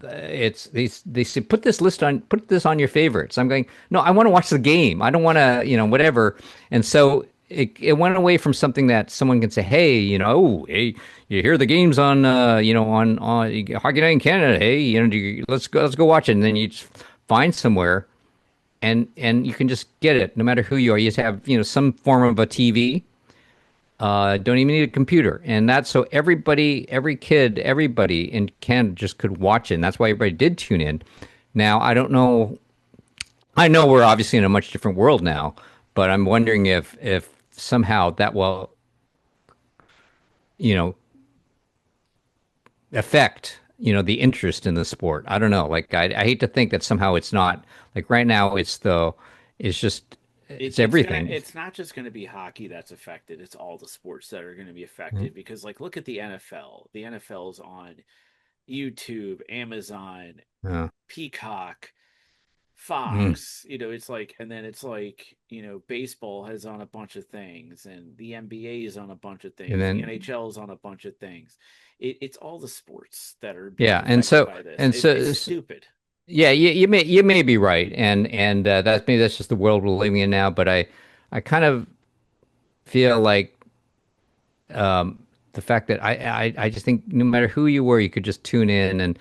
it's they say put this on your favorites. I'm going, no, I want to watch the game. I don't want to, whatever. And so it went away from something that someone can say, hey, oh, hey, you hear the games on on Hockey Night in Canada. Hey, let's go watch it. And then you just find somewhere and you can just get it no matter who you are. You just have, some form of a TV. Don't even need a computer, and that's so every kid, everybody in Canada just could watch it. And that's why everybody did tune in. Now, I don't know. I know we're obviously in a much different world now, but I'm wondering if somehow that will, you know, affect, the interest in the sport. I don't know. Like I hate to think that somehow it's not like right now. It's just it's everything. It's not just gonna be hockey that's affected. It's all the sports that are gonna be Mhm. affected because like look at the NFL. The NFL's on YouTube, Amazon, Yeah. Peacock, Mm. Fox, it's like, and then it's like, baseball has on a bunch of things, and the NBA is on a bunch of And things, the then NHL is on a bunch of things. It's all the sports that are being yeah, and affected so by this. and It's so stupid. yeah, you may be right, and that's just the world we're living in now. But I kind of feel like the fact that I just think no matter who you were, you could just tune in and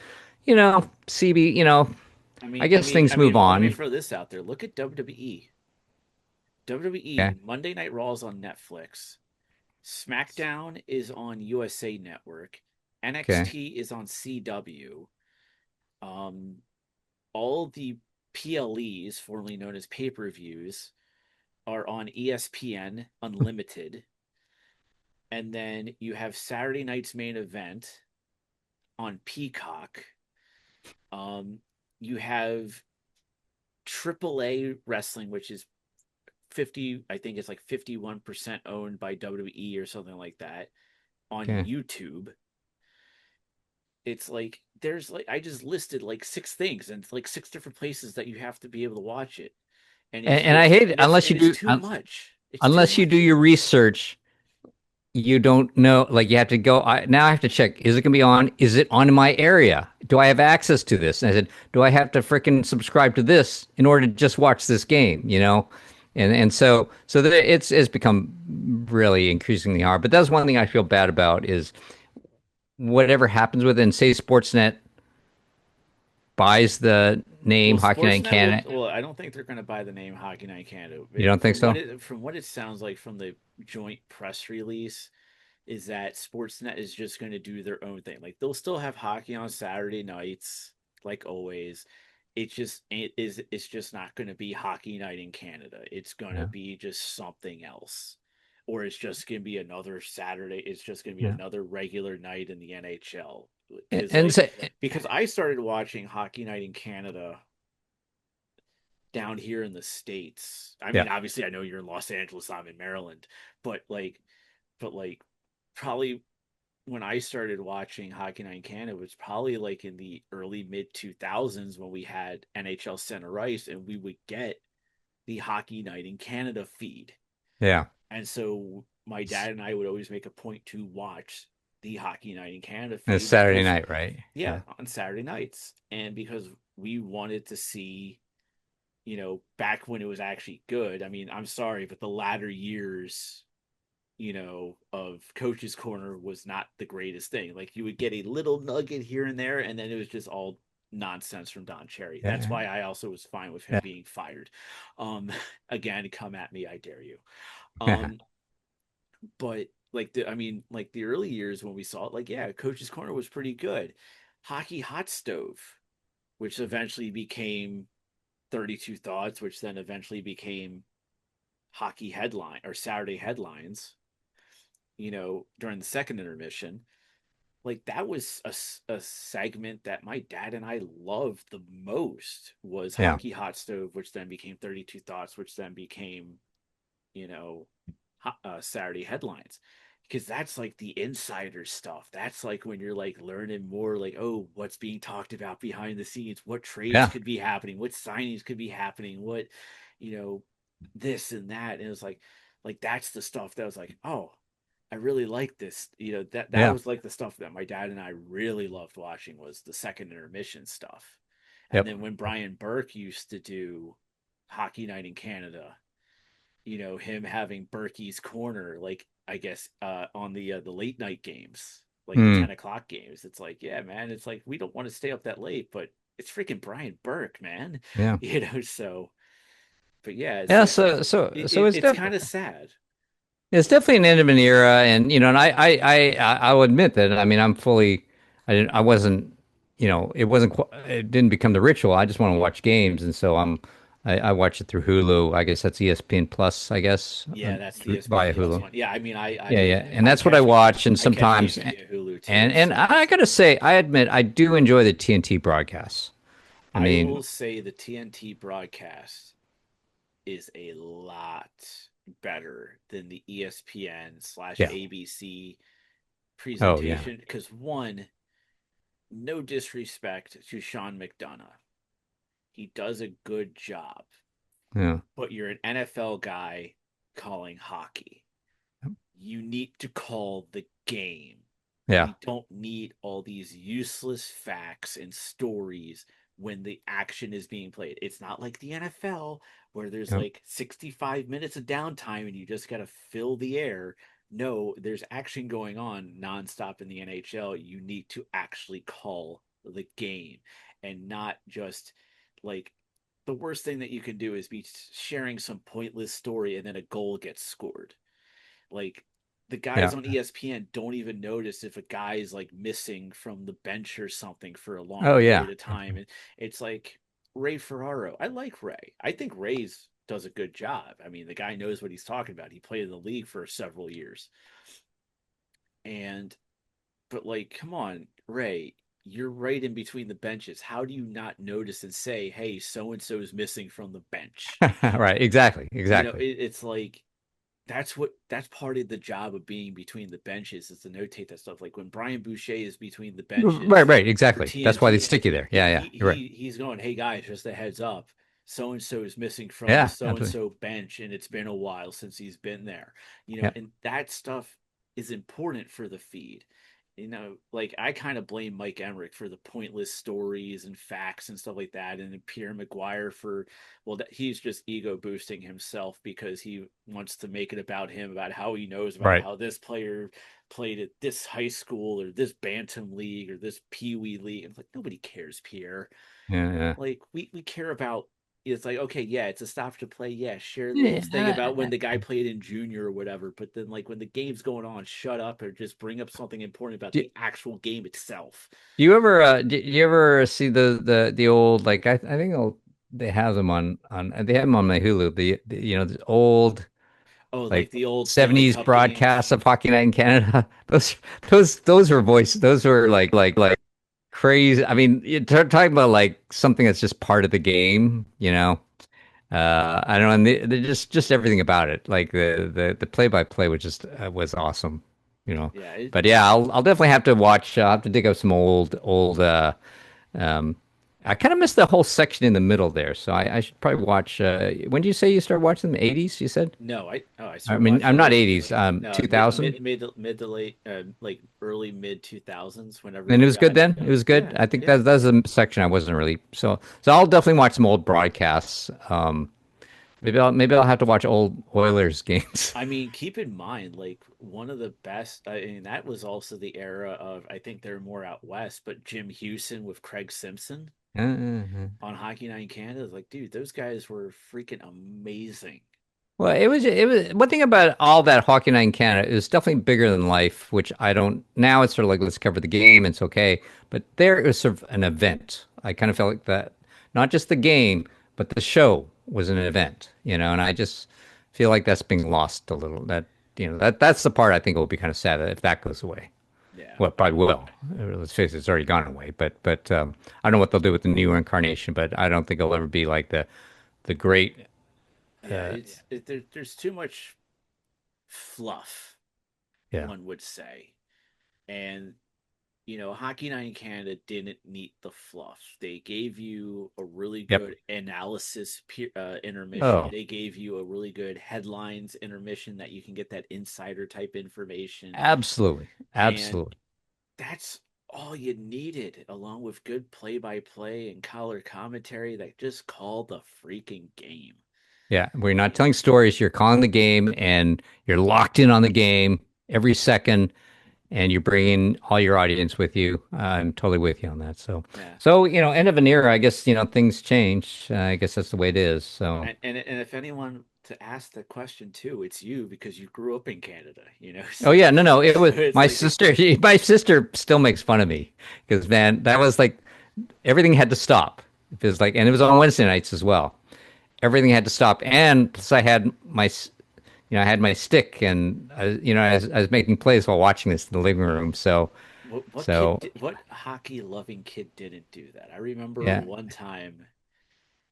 CB. I guess things move Well, let me on. throw this out there. Look at WWE. WWE Okay, Monday Night Raw is on Netflix. SmackDown is on USA Network. okay, NXT is on CW. Um, all the PLEs, formerly known as pay-per-views, are on ESPN Unlimited. And then you have Saturday night's main event on Peacock. Um, you have AAA wrestling, which is 50, I think it's like 51% owned by WWE or something like that on okay. YouTube. It's like there's like I just listed like six things and it's like six different places that you have to be able to watch it. And And I hate it it's too much. It's too unless you do much. your research. You don't know, like you have to go. Now I have to check. Is it going to be on? Is it on my area? Do I have access to this? And I said, do I have to freaking subscribe to this in order to just watch this game? And so it's become really increasingly hard. But that's one thing I feel bad about is whatever happens with it. And say Sportsnet buys the name Well, Hockey Night in Sportsnet will. Canada. Well, I don't think they're going to buy the name Hockey Night Canada. You don't think so? From what it sounds like from the joint press release, is that Sportsnet is just going to do their own thing. Like they'll still have hockey on Saturday nights, like always. It's just not going to be Hockey Night in Canada. It's going to Yeah. be just something else, or it's just going to be another Saturday. It's just going to be Yeah. another regular night in the NHL. And, Because and like so, because I started watching Hockey Night in Canada down here in the States. I yeah. mean, obviously I know you're in Los Angeles, I'm in Maryland, but like probably when I started watching Hockey Night in Canada was probably like in the early mid 2000s when we had NHL Center Ice and we would get the Hockey Night in Canada feed. Yeah. And so my dad and I would always make a point to watch the Hockey Night in Canada And it's feed Saturday because, night, right? yeah, Yeah. on Saturday nights. And because we wanted to see, back when it was actually good. I mean, I'm sorry, but the latter years, of Coach's Corner was not the greatest thing. Like you would get a little nugget here and there, and then it was just all nonsense from Don Cherry. That's Yeah. why I also was fine with him Yeah. being fired. Um, again, come at me, I dare you. Yeah. Um, but like the early years when we saw it, like yeah, Coach's Corner was pretty good. Hockey Hot Stove, which eventually became 32 Thoughts, which then eventually became Hockey Headline or Saturday Headlines, during the second intermission. Like that was a segment that my dad and I loved the most was Yeah. Hockey Hot Stove, which then became 32 Thoughts, which then became, you know, Saturday Headlines. Because that's like the insider stuff. That's like when you're like learning more, like, oh, what's being talked about behind the scenes, what trades Yeah. could be happening, what signings could be happening, what, you know, this and that. And it was like that's the stuff that was like, oh, I really like this. That Yeah. was like the stuff that my dad and I really loved watching was the second intermission stuff. And Yep. then when Brian Burke used to do Hockey Night in Canada, him having Berkey's corner, like I guess on the late night games, like the Mm. 10 o'clock games. It's like, yeah, man, it's like we don't want to stay up that late, but it's freaking Brian Burke, man. Yeah. So but yeah, Yeah. So it's kind of sad. it's definitely an end of an era, and and I'll admit that. I mean, I wasn't, it didn't become the ritual. I just want to watch games, and so I watch it through Hulu. I guess that's ESPN Plus. I guess Yeah, that's the through ESPN via Plus Hulu. one. Yeah, I mean, Yeah, yeah, and I that's what I watch. And catch sometimes, games via Hulu and too. and So I gotta say, I admit I do enjoy the TNT broadcasts. I I mean, will say the TNT broadcast is a lot better than the ESPN slash yeah. ABC Oh yeah. presentation because one, no disrespect to Sean McDonough, he does a good job, Yeah. but you're an NFL guy calling hockey. You need to call the game. Yeah. We don't need all these useless facts and stories when the action is being played. It's not like the NFL where there's Yeah. like 65 minutes of downtime and you just got to fill the air. No, there's action going on nonstop in the NHL. You need to actually call the game and not just like the worst thing that you can do is be sharing some pointless story and then a goal gets scored. Like the guys Yeah. on ESPN don't even notice if a guy is like missing from the bench or something for a long Oh yeah. period of time. And it's like Ray Ferraro. I like Ray. I think Ray's does a good job. I mean, the guy knows what he's talking about. He played in the league for several years. And but like, come on, Ray, you're right in between the benches. How do you not notice and say, "Hey, so and so is missing from the bench"? Right. Exactly. Exactly. It's like that's part of the job of being between the benches is to notate that stuff. Like when Brian Boucher is between the Right. benches Right. for Exactly. That's why they TNT, stick you there. he Yeah. Yeah. he, You're right. he he's going, hey guys, just a heads up, so and so is missing from the Yeah. so and Absolutely. so bench, and it's been a while since he's been there. Yeah. And that stuff is important for the feed. Like I kind of blame Mike Emmerich for the pointless stories and facts and stuff like that, and Pierre McGuire for, well, he's just ego boosting himself because he wants to make it about him, about how he knows about Right. how this player played at this high school or this bantam league or this pee wee league. And it's like nobody cares, Pierre. Yeah. Yeah. Like we care about. It's like, okay, yeah, it's a stop to play. Yeah, share the little thing about when Yeah. the guy played in junior or whatever. But then, like, when the game's going on, shut up or just bring up something important about Do, the actual game itself. do you ever do you ever see the old, like, I think they have them on they have them on my Hulu, the old, Oh, like like, the old Stanley 70s Cup games. broadcasts of Hockey Night in Canada. Those were those were like crazy. I mean, you're talking about like something that's just part of the game. I don't know, and they just everything about it, like the play by play, was just was awesome. Yeah, But yeah, I'll definitely have to watch. I'll have to dig up some old um I kind of missed the whole section in the middle there, so I should probably watch. When did you say you started watching them? 80s, you said? No, I I started mean, I'm watching not like 80s, no 2000. mid to late like early mid 2000s whenever And it you was good got then. It was good. yeah I think yeah. that's a section I wasn't really so I'll definitely watch some old broadcasts. Maybe I'll have to watch old Oilers games. I mean, keep in mind, like one of the best. I mean, that was also the era of. I think they're more out west, but Jim Houston with Craig Simpson Uh, on Hockey Night in Canada is like, dude, those guys were freaking amazing. Well, it was one thing about all that Hockey Night in Canada. It was definitely bigger than life, which I don't now. It's sort of like let's cover the game. It's okay, but there it was sort of an event. I kind of felt like that, not just the game, but the show was an event, and I just feel like that's being lost a little. That's the part I think will be kind of sad if that goes away. Yeah, Well, it probably will. Let's face it, it's already gone away. But I don't know what they'll do with the new incarnation. But I don't think it'll ever be like the great. yeah. There's too much fluff, Yeah. one would say, and Hockey Night in Canada didn't need the fluff. They gave you a really Yep. good analysis intermission. Oh, They gave you a really good headlines intermission that you can get that insider type information. absolutely, And absolutely. that's all you needed, along with good play by play and color commentary that just called the freaking game. Yeah, we're not telling stories. You're calling the game, and you're locked in on the game every second, and you're bringing all your audience with you. I'm totally with you on that. So, Yeah. so end of an era. I guess things change. I guess that's the way it is. So, And if anyone to ask the question too, it's you because you grew up in Canada, oh so yeah, no, it was it's my like sister. My sister still makes fun of me because man, that was like everything had to stop. It was like, and it was on Wednesday nights as well. Everything had to stop, and plus I had I had my stick, and I was making plays while watching this in the living room. So what hockey loving kid didn't do that? I remember yeah, one time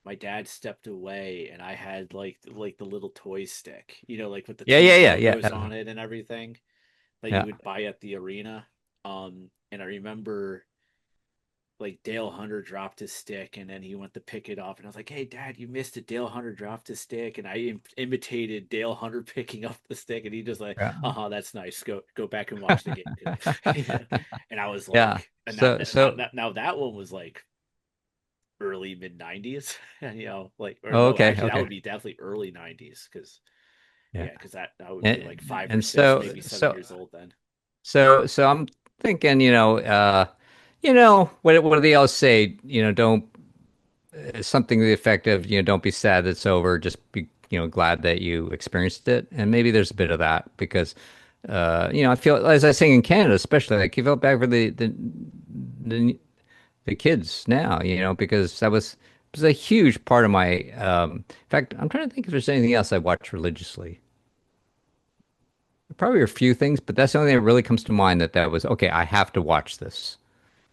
my dad stepped away and I had like the little toy stick, like with the yeah, team yeah, yeah, logos yeah, on it and everything that you yeah. would buy at the arena. And I remember like Dale Hunter dropped his stick and then he went to pick it up and I was like, "Hey Dad, you missed it. Dale Hunter dropped his stick." And I imitated Dale Hunter picking up the stick and he just like, Yeah. "Uh-huh, that's nice. Go back and watch the game." And I was Yeah. like, and So so now that one was like early mid 90s, and like or oh, no, okay, actually that okay. would be definitely early 90s because Yeah. because that would be like And, 5 or and 6, so maybe 7 so years old then. so I'm thinking, what do they all say? Don't something to the effect of, don't be sad that it's over, just be, glad that you experienced it. And maybe there's a bit of that because I feel as I say in Canada, especially like you felt bad for the the kids now, because it was a huge part of my. In fact, I'm trying to think if there's anything else I watch religiously. There probably are a few things, but that's the only thing that really comes to mind that was okay. I have to watch this.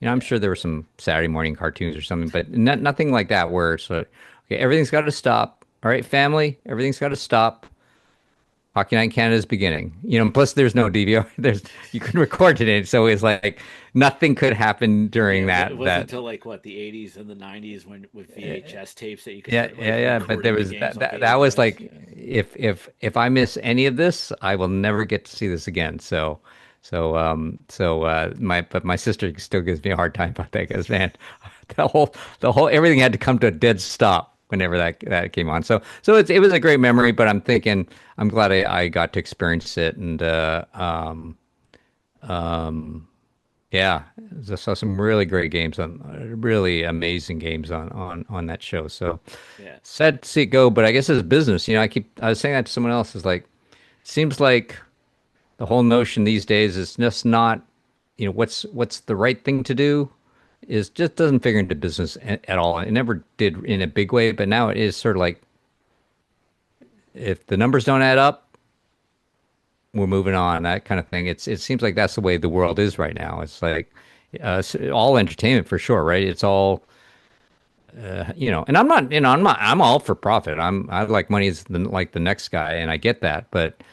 I'm Yeah. sure there were some Saturday morning cartoons or something, but nothing like that where it's like, okay, everything's got to stop. All right, family, everything's got to stop. Hockey Night in Canada is beginning. Plus there's no DVR. You can record it, so it's like nothing could happen Yeah, during it that wasn't that until like what the 80s and the 90s when with VHS tapes that you could Yeah, start yeah, like yeah. But there recording the was games that on that was VHS. like if I miss any of this, I will never get to see this again. My sister still gives me a hard time about that because man, the whole everything had to come to a dead stop whenever that came on. So it was a great memory, but I'm thinking I'm glad I got to experience it and yeah, I saw some really great games really amazing games on that show. So Yeah. sad to see it go, but I guess it's business. I was saying that to someone else. Is like, seems like the whole notion these days is just not, what's the right thing to do is just doesn't figure into business at all. It never did in a big way, but now it is sort of like if the numbers don't add up, we're moving on, that kind of thing. It seems like that's the way the world is right now. It's like all entertainment for sure, right? It's all and I'm all for profit. I like money is like the next guy, and I get that,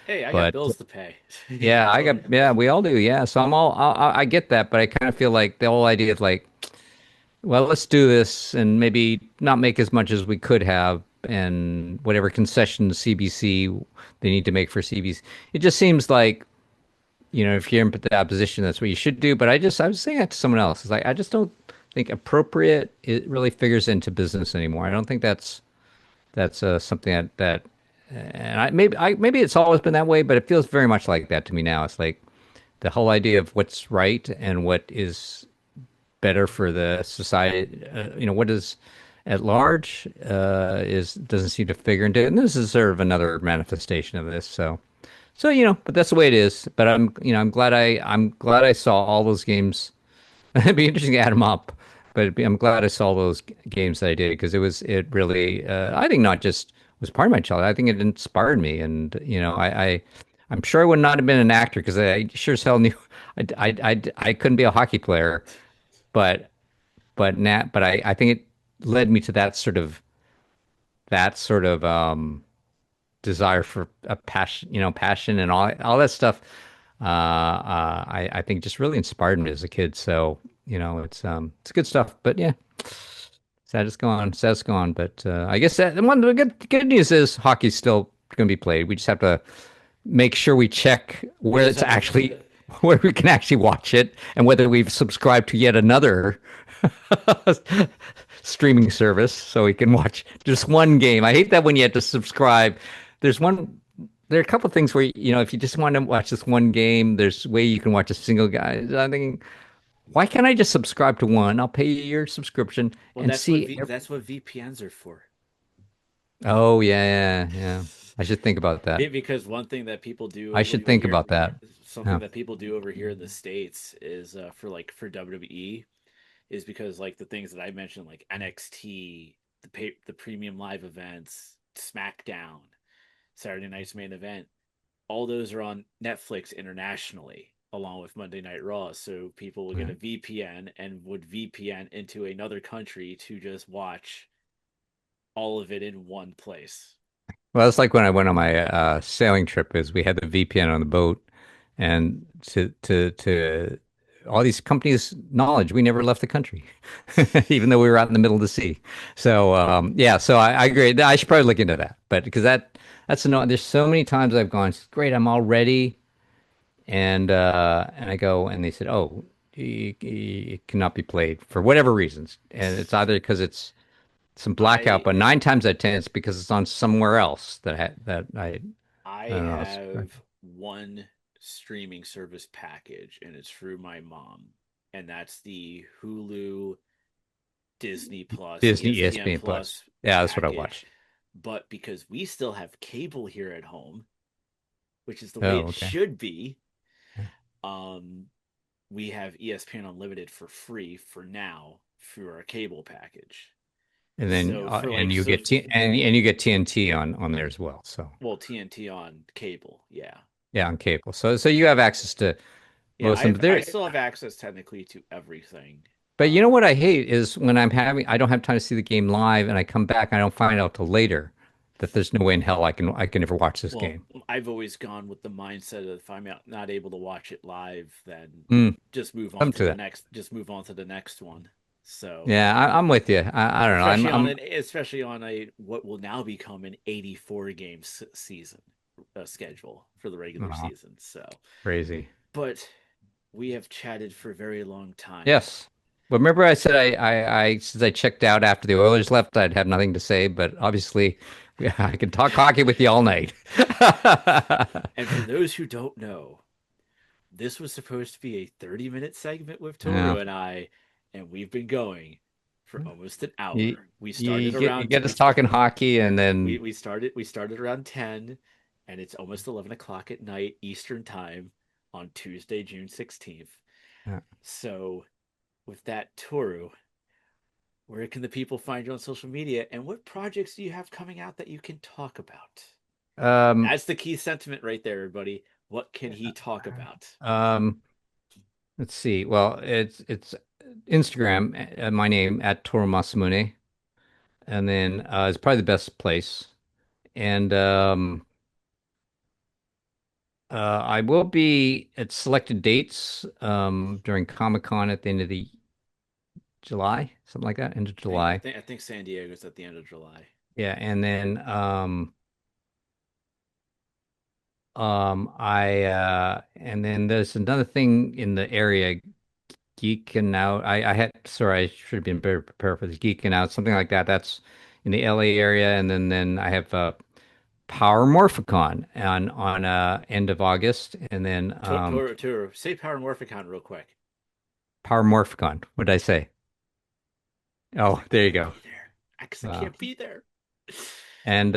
Hey, I got but bills to pay. yeah, yeah, we all do, yeah. So I get that, but I kind of feel like the whole idea of like well, let's do this and maybe not make as much as we could have, and whatever concessions CBC they need to make for CBC. It just seems like, if you're in that position, that's what you should do. But I was saying that to someone else. It's like, I just don't think appropriate it really figures into business anymore. I don't think that's something and maybe it's always been that way, but it feels very much like that to me now. It's like the whole idea of what's right and what is better for the society, what is at large, is doesn't seem to figure into it. And this is sort of another manifestation of this. So, but that's the way it is. But I'm glad I saw all those games. It'd be interesting to add them up, but I'm glad I saw those games that I did, because it really, I think, not just was part of my childhood. I think it inspired me, and I'm sure I would not have been an actor, because I sure as hell knew I couldn't be a hockey player, but I think it led me to that sort of desire for a passion and all that stuff. I think just really inspired me as a kid. So, it's good stuff. But yeah, sad it's gone. But I guess that one of the good news is hockey's still going to be played. We just have to make sure we check We where just it's have to. actually where we can actually watch it, and whether we've subscribed to yet another streaming service so we can watch just one game. I hate that when you have to subscribe. There's one. There are a couple of things where, if you just want to watch this one game, there's a way you can watch a single guy. I'm thinking, why can't I just subscribe to one? I'll pay you your subscription Well, and see. that's what VPNs are for. Oh, yeah, yeah, yeah. I should think about that. Because one thing that people do I over should think here, about that. something Yeah, that people do over here in the States is for WWE, is because like the things that I mentioned, like NXT, the premium live events, SmackDown, Saturday night's main event, all those are on Netflix internationally, along with Monday Night Raw. So people will get yeah. a VPN and would VPN into another country to just watch all of it in one place. Well, it's like when I went on my sailing trip, is we had the VPN on the boat, and to all these companies' knowledge, we never left the country, even though we were out in the middle of the sea. So yeah, so I agree. I should probably look into that, but because that's annoying. There's so many times I've gone, great, I'm all ready, and I go, and they said, oh, it cannot be played for whatever reasons, and it's either because it's some blackout, I but 9 times out of 10, it's because it's on somewhere else I I don't know. have one streaming service package and it's through my mom, and that's the Hulu, Disney Plus, Disney ESPN ESPN Plus. Plus Yeah, that's what I package. watch. But because we still have cable here at home, which is the way Oh, it okay. should be, um we have ESPN Unlimited for free for now through our cable package. And then So for and like you so get and you get TNT on there as well. So well, TNT on cable, yeah. yeah, on cable. So you have access to Yeah, most of them. But I there, still have access technically to everything. but you know what Um I hate is when I don't have time to see the game live, and I come back and I don't find out till later that there's no way in hell I can ever watch this well, game. I've always gone with the mindset of if I'm not able to watch it live, then Mm, come to that. just move on to the next one. So, Yeah, I'm with you. I don't know. especially on a what will now become an 84 game season schedule for the regular Oh, season. So, crazy. but we have chatted for a very long time. Yes. But remember I said since I checked out after the Oilers left, I'd have nothing to say, but obviously I can talk hockey with you all night. And for those who don't know, this was supposed to be a 30-minute segment with Yeah. Toru and I, and we've been going for almost an You, hour. We you started get you around get us talking hockey, and then we started around 10, and it's almost 11 o'clock at night Eastern time on Tuesday, June 16th. So with that, Toru, where can the people find you on social media, and what projects do you have coming out that you can talk about? um That's the key sentiment right there, everybody. What can he talk about? um let's see. Well, it's Instagram, my name at Tohoru Masamune, and then it's probably the best place. And I will be at selected dates during Comic-Con at the end of the July, something like that, end of I think I July. think I think San Diego's at the end of July. Yeah, and then I and then there's another thing in the area, geeking out. I had sorry, I should have been better prepared for this. Geeking out, something like that. That's in the LA area, and then I have Power Morphicon on end of August, and then Toru, say Power Morphicon real quick. Power Morphicon. What did I say? Because Oh, I there you can't go. be there. Because I Uh, can't be there. and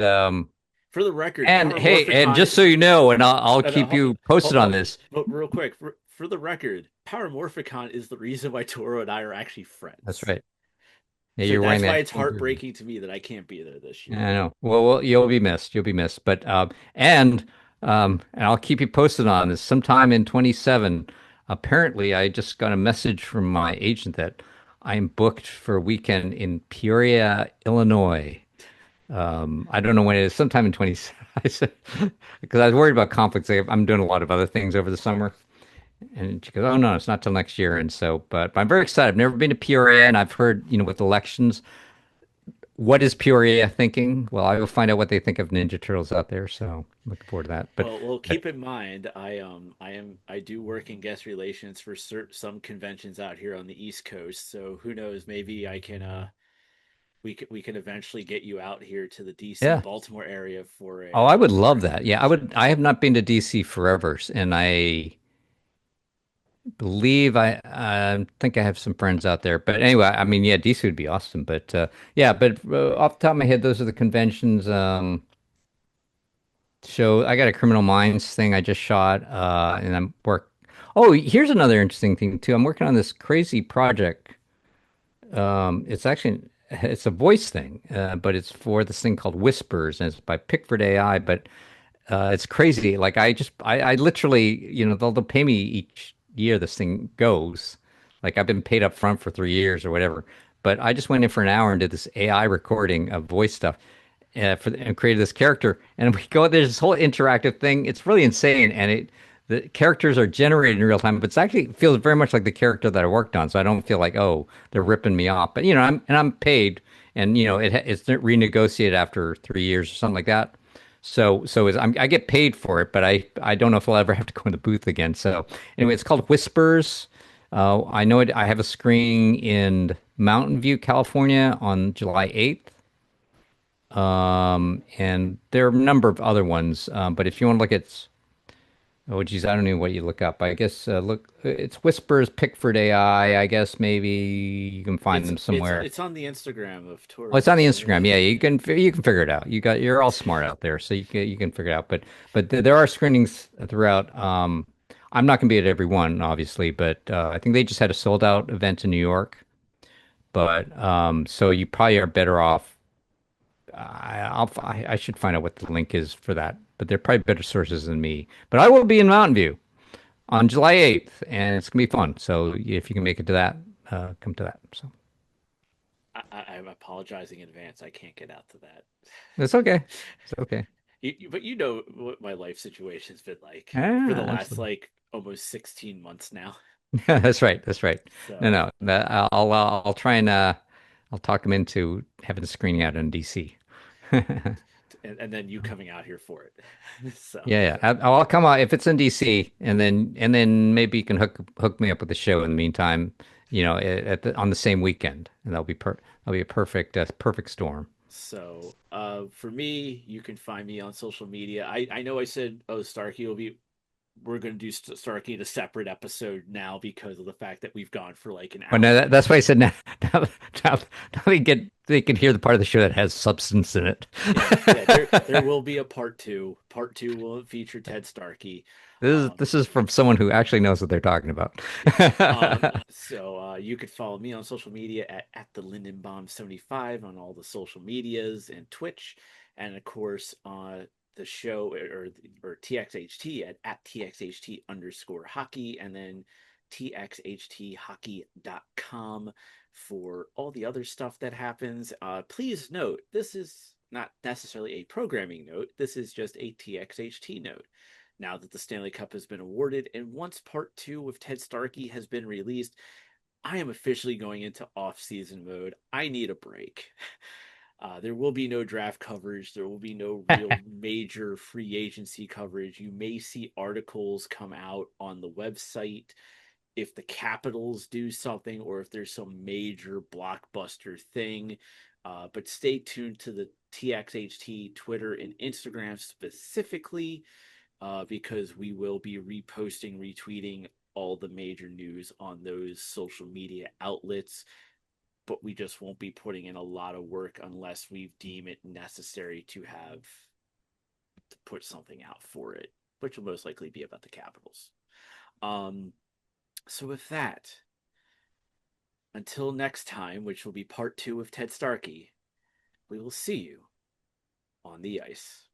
For the record, and Power hey, and Morphicon. just so you know, and I'll No, no, keep you posted on this. but real quick, for the record, Power Morphicon is the reason why Toru and I are actually That's friends. right. Yeah, So you're wearing that's why that it's same jersey. heartbreaking to me that I can't be there this I year. know. Well, you'll be missed. You'll be missed. But and I'll keep you posted on this. Sometime in 27, apparently, I just got a message from my agent that I'm booked for a weekend in Peoria, Illinois. I don't know when it is. Sometime in 27. I said because I was worried about conflicts. I'm doing a lot of other things over the summer. And she goes, "Oh no, it's not till next year." And so, but I'm very excited. I've never been to Peoria, and I've heard, with elections, what is Peoria thinking? Well, I will find out what they think of Ninja Turtles out there. So I'm looking forward to that. Well, But keep in mind, I do work in guest relations for some conventions out here on the East Coast. So who knows? Maybe I can we can eventually get you out here to the DC yeah. Baltimore area for Oh, a I would for love a that. Yeah, I convention. would. I have not been to DC forever, and I believe I think I have some friends out there. But anyway, I mean, yeah, DC would be awesome. But yeah, but off the top of my head, those are the conventions. So I got a Criminal Minds thing I just shot, and I'm work. Oh, here's another interesting thing too. I'm working on this crazy project. It's a voice thing, but it's for this thing called Whispers, and it's by Pickford AI. But it's crazy. Like I literally, they'll pay me each year this thing goes. Like I've been paid up front for 3 years or whatever. But I just went in for an hour and did this AI recording of voice stuff, and created this character. And we go there's this whole interactive thing. It's really insane, and the characters are generated in real time, but it's actually it feels very much like the character that I worked on. So I don't feel like, oh, they're ripping me off. But I'm paid, and it's renegotiated after 3 years or something like that. I get paid for it, but I don't know if I'll ever have to go in the booth again. So anyway, it's called Whispers. I know it. I have a screening in Mountain View, California, on July 8th. And there are a number of other ones. But if you want to look at, oh geez, I don't know what you look up. I guess it's Whispers Pickford AI. I guess maybe you can find It's them it's somewhere. it's on the Instagram of Oh, Toru it's on the Masamune. Instagram. Yeah, you can figure it out. You're all smart out there, so you can figure it out. But there are screenings throughout. I'm not going to be at every one, obviously, but I think they just had a sold out event in New York. But so you probably are better off. I should find out what the link is for that. But they're probably better sources than me. But I will be in Mountain View on July 8th, and it's gonna be fun. So if you can make it to that, come to that. So I'm apologizing in advance. I can't get out to that. it's okay. It's okay. But you know what my life situation's been like for the Yeah, last absolutely. like almost 16 months now. That's right. That's right. No, So, no. I'll try and I'll talk him into having a screening out in DC. and then you coming out here for it. So, Yeah, yeah. I'll come out if it's in DC, and then maybe you can hook me up with the show in the meantime. On the same weekend, and that'll be a perfect storm. for me, you can find me on social media. I know I said, oh, Starkey will be. We're going to do Starkey in a separate episode now because of the fact that we've gone for like an But hour no, and that's why I 20. said now, now, now, now they can hear the part of the show that has substance in it. Yeah, yeah. There will be a part two. Part two will feature Ted Starkey. This is from someone who actually knows what they're talking about. Yeah. You could follow me on social media at the Lindenbaum 75 on all the social medias and Twitch, and of course the show or TXHT at TXHT underscore hockey, and then txhthockey.com for all the other stuff that happens. Please note this is not necessarily a programming note. This is just a TXHT note now that the Stanley Cup has been awarded, and once part two with Ted Starkey has been released, I am officially going into off-season mode. I need a break. There will be no draft coverage. There will be no real major free agency coverage. You may see articles come out on the website if the Capitals do something or if there's some major blockbuster thing. But stay tuned to the TXHT Twitter and Instagram specifically because we will be reposting, retweeting all the major news on those social media outlets. But we just won't be putting in a lot of work unless we deem it necessary to have to put something out for it, which will most likely be about the Capitals. Um, so with that, until next time, which will be part 2 of Ted Starkey, we will see you on the ice.